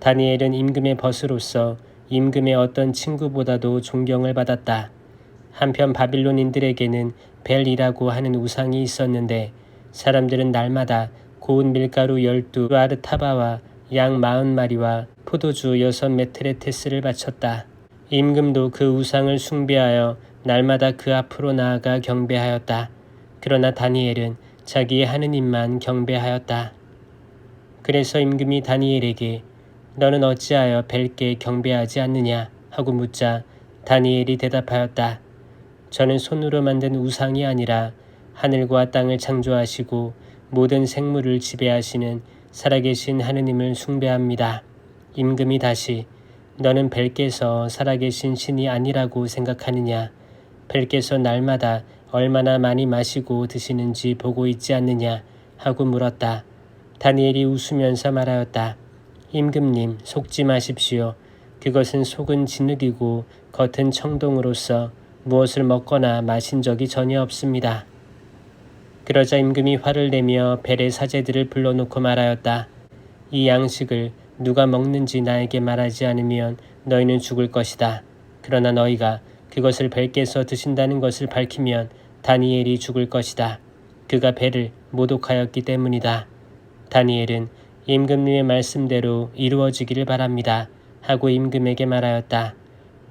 다니엘은 임금의 벗으로서 임금의 어떤 친구보다도 존경을 받았다. 한편 바빌론인들에게는 벨이라고 하는 우상이 있었는데 사람들은 날마다 고운 밀가루 12 아르타바와 양 40마리와 포도주 6메트레테스를 바쳤다. 임금도 그 우상을 숭배하여 날마다 그 앞으로 나아가 경배하였다. 그러나 다니엘은 자기의 하느님만 경배하였다. 그래서 임금이 다니엘에게 너는 어찌하여 벨께 경배하지 않느냐 하고 묻자 다니엘이 대답하였다. 저는 손으로 만든 우상이 아니라 하늘과 땅을 창조하시고 모든 생물을 지배하시는 살아계신 하느님을 숭배합니다. 임금이 다시 너는 벨께서 살아계신 신이 아니라고 생각하느냐? 벨께서 날마다 얼마나 많이 마시고 드시는지 보고 있지 않느냐? 하고 물었다. 다니엘이 웃으면서 말하였다. 임금님, 속지 마십시오. 그것은 속은 진흙이고 겉은 청동으로서 무엇을 먹거나 마신 적이 전혀 없습니다. 그러자 임금이 화를 내며 벨의 사제들을 불러놓고 말하였다. 이 양식을 누가 먹는지 나에게 말하지 않으면 너희는 죽을 것이다. 그러나 너희가 그것을 벨께서 드신다는 것을 밝히면 다니엘이 죽을 것이다. 그가 벨을 모독하였기 때문이다. 다니엘은 임금님의 말씀대로 이루어지기를 바랍니다. 하고 임금에게 말하였다.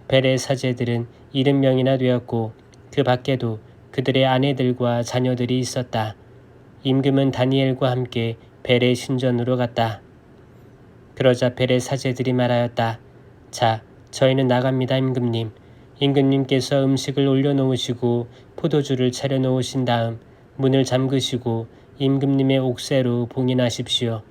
벨의 사제들은 70명이나 되었고 그 밖에도 그들의 아내들과 자녀들이 있었다. 임금은 다니엘과 함께 벨의 신전으로 갔다. 그러자 벨의 사제들이 말하였다. 자, 저희는 나갑니다, 임금님. 임금님께서 음식을 올려놓으시고 포도주를 차려놓으신 다음 문을 잠그시고 임금님의 옥새로 봉인하십시오.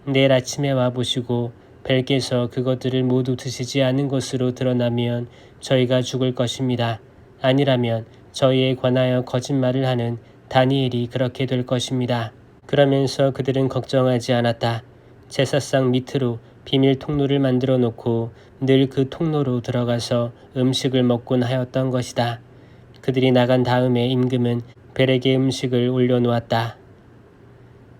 내일 아침에 와보시고 벨께서 그것들을 모두 드시지 않은 것으로 드러나면 저희가 죽을 것입니다. 아니라면 저희에 관하여 거짓말을 하는 다니엘이 그렇게 될 것입니다. 그러면서 그들은 걱정하지 않았다. 제사상 밑으로 비밀 통로를 만들어 놓고 늘 그 통로로 들어가서 음식을 먹곤 하였던 것이다. 그들이 나간 다음에 임금은 벨에게 음식을 올려놓았다.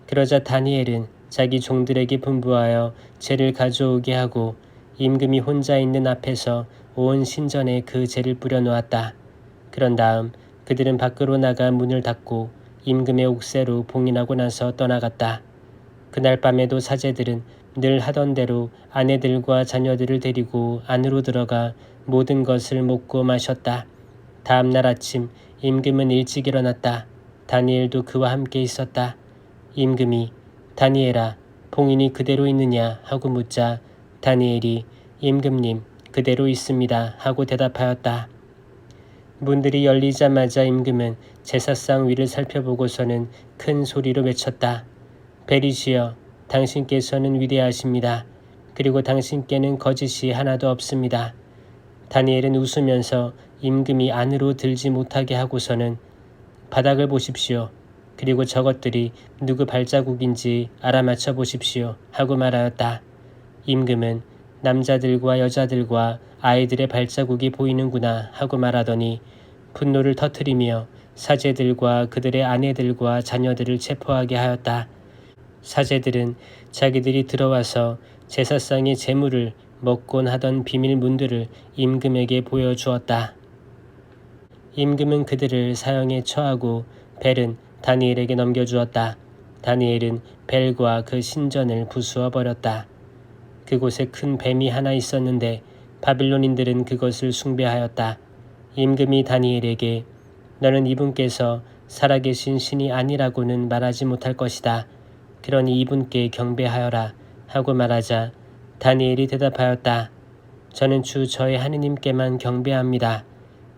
그러자 다니엘은 자기 종들에게 분부하여 재를 가져오게 하고 임금이 혼자 있는 앞에서 온 신전에 그 재를 뿌려놓았다. 그런 다음 그들은 밖으로 나가 문을 닫고 임금의 옥새로 봉인하고 나서 떠나갔다. 그날 밤에도 사제들은 늘 하던 대로 아내들과 자녀들을 데리고 안으로 들어가 모든 것을 먹고 마셨다. 다음 날 아침 임금은 일찍 일어났다. 다니엘도 그와 함께 있었다. 임금이 다니엘아, 봉인이 그대로 있느냐 하고 묻자 다니엘이 임금님 그대로 있습니다 하고 대답하였다. 문들이 열리자마자 임금은 제사상 위를 살펴보고서는 큰 소리로 외쳤다. 벨이시여, 당신께서는 위대하십니다. 그리고 당신께는 거짓이 하나도 없습니다. 다니엘은 웃으면서 임금이 안으로 들지 못하게 하고서는 바닥을 보십시오. 그리고 저것들이 누구 발자국인지 알아맞혀 보십시오 하고 말하였다. 임금은 남자들과 여자들과 아이들의 발자국이 보이는구나 하고 말하더니 분노를 터뜨리며 사제들과 그들의 아내들과 자녀들을 체포하게 하였다. 사제들은 자기들이 들어와서 제사상의 제물을 먹곤 하던 비밀 문들을 임금에게 보여주었다. 임금은 그들을 사형에 처하고 벨은 다니엘에게 넘겨주었다. 다니엘은 벨과 그 신전을 부수어 버렸다. 그곳에 큰 뱀이 하나 있었는데 바빌론인들은 그것을 숭배하였다. 임금이 다니엘에게 너는 이분께서 살아계신 신이 아니라고는 말하지 못할 것이다. 그러니 이분께 경배하여라 하고 말하자 다니엘이 대답하였다. 저는 주 저의 하느님께만 경배합니다.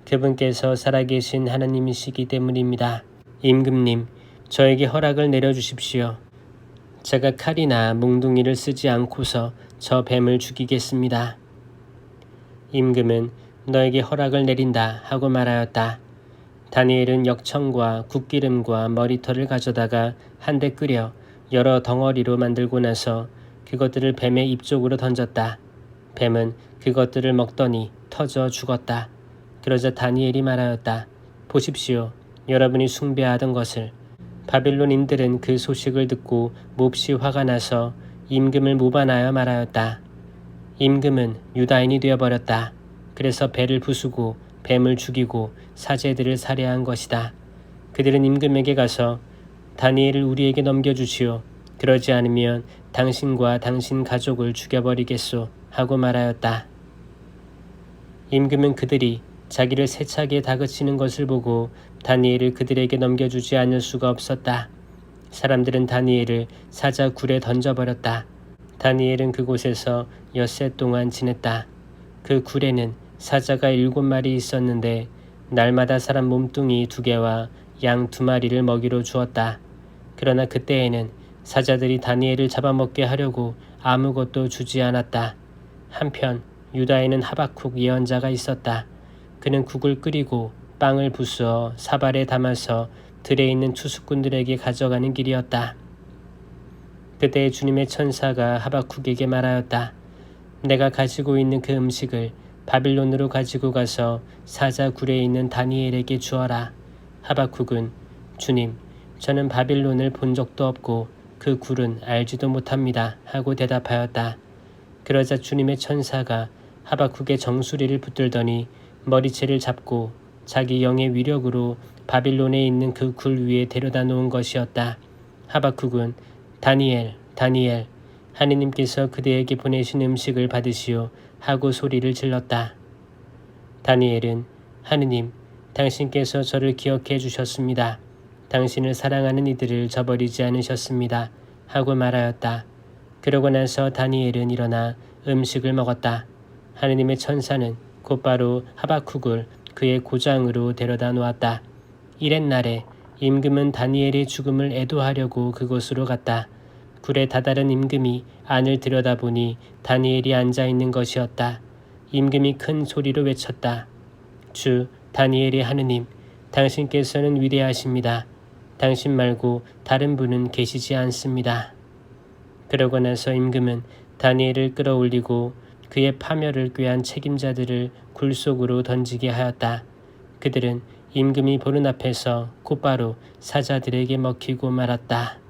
그분께서 살아계신 하느님이시기 때문입니다. 임금님, 저에게 허락을 내려주십시오. 제가 칼이나 몽둥이를 쓰지 않고서 저 뱀을 죽이겠습니다. 임금은 너에게 허락을 내린다 하고 말하였다. 다니엘은 역청과 국기름과 머리털을 가져다가 한데 끓여 여러 덩어리로 만들고 나서 그것들을 뱀의 입 쪽으로 던졌다. 뱀은 그것들을 먹더니 터져 죽었다. 그러자 다니엘이 말하였다. 보십시오. 여러분이 숭배하던 것을. 바빌론인들은 그 소식을 듣고 몹시 화가 나서 임금을 모반하여 말하였다. 임금은 유다인이 되어버렸다. 그래서 배를 부수고 뱀을 죽이고 사제들을 살해한 것이다. 그들은 임금에게 가서 다니엘을 우리에게 넘겨주시오. 그러지 않으면 당신과 당신 가족을 죽여버리겠소 하고 말하였다. 임금은 그들이 자기를 세차게 다그치는 것을 보고 다니엘을 그들에게 넘겨주지 않을 수가 없었다. 사람들은 다니엘을 사자 굴에 던져버렸다. 다니엘은 그곳에서 엿새 동안 지냈다. 그 굴에는 사자가 7마리 있었는데 날마다 사람 몸뚱이 2개와 양 2마리를 먹이로 주었다. 그러나 그때에는 사자들이 다니엘을 잡아먹게 하려고 아무것도 주지 않았다. 한편 유다에는 하박국 예언자가 있었다. 그는 국을 끓이고 빵을 부수어 사발에 담아서 들에 있는 투수꾼들에게 가져가는 길이었다. 그때 주님의 천사가 하박국에게 말하였다. 내가 가지고 있는 그 음식을 바빌론으로 가지고 가서 사자 굴에 있는 다니엘에게 주어라. 하박국은 주님, 저는 바빌론을 본 적도 없고 그 굴은 알지도 못합니다 하고 대답하였다. 그러자 주님의 천사가 하박국의 정수리를 붙들더니 머리채를 잡고 자기 영의 위력으로 바빌론에 있는 그 굴 위에 데려다 놓은 것이었다. 하박국은 다니엘, 다니엘, 하느님께서 그대에게 보내신 음식을 받으시오 하고 소리를 질렀다. 다니엘은 하느님, 당신께서 저를 기억해 주셨습니다. 당신을 사랑하는 이들을 저버리지 않으셨습니다 하고 말하였다. 그러고 나서 다니엘은 일어나 음식을 먹었다. 하느님의 천사는 곧바로 하박국을 그의 고장으로 데려다 놓았다. 이랬날에 임금은 다니엘의 죽음을 애도하려고 그곳으로 갔다. 불에 다다른 임금이 안을 들여다보니 다니엘이 앉아있는 것이었다. 임금이 큰 소리로 외쳤다. 주 다니엘의 하느님, 당신께서는 위대하십니다. 당신 말고 다른 분은 계시지 않습니다. 그러고 나서 임금은 다니엘을 끌어올리고 그의 파멸을 꾀한 책임자들을 굴 속으로 던지게 하였다. 그들은 임금이 보는 앞에서 곧바로 사자들에게 먹히고 말았다.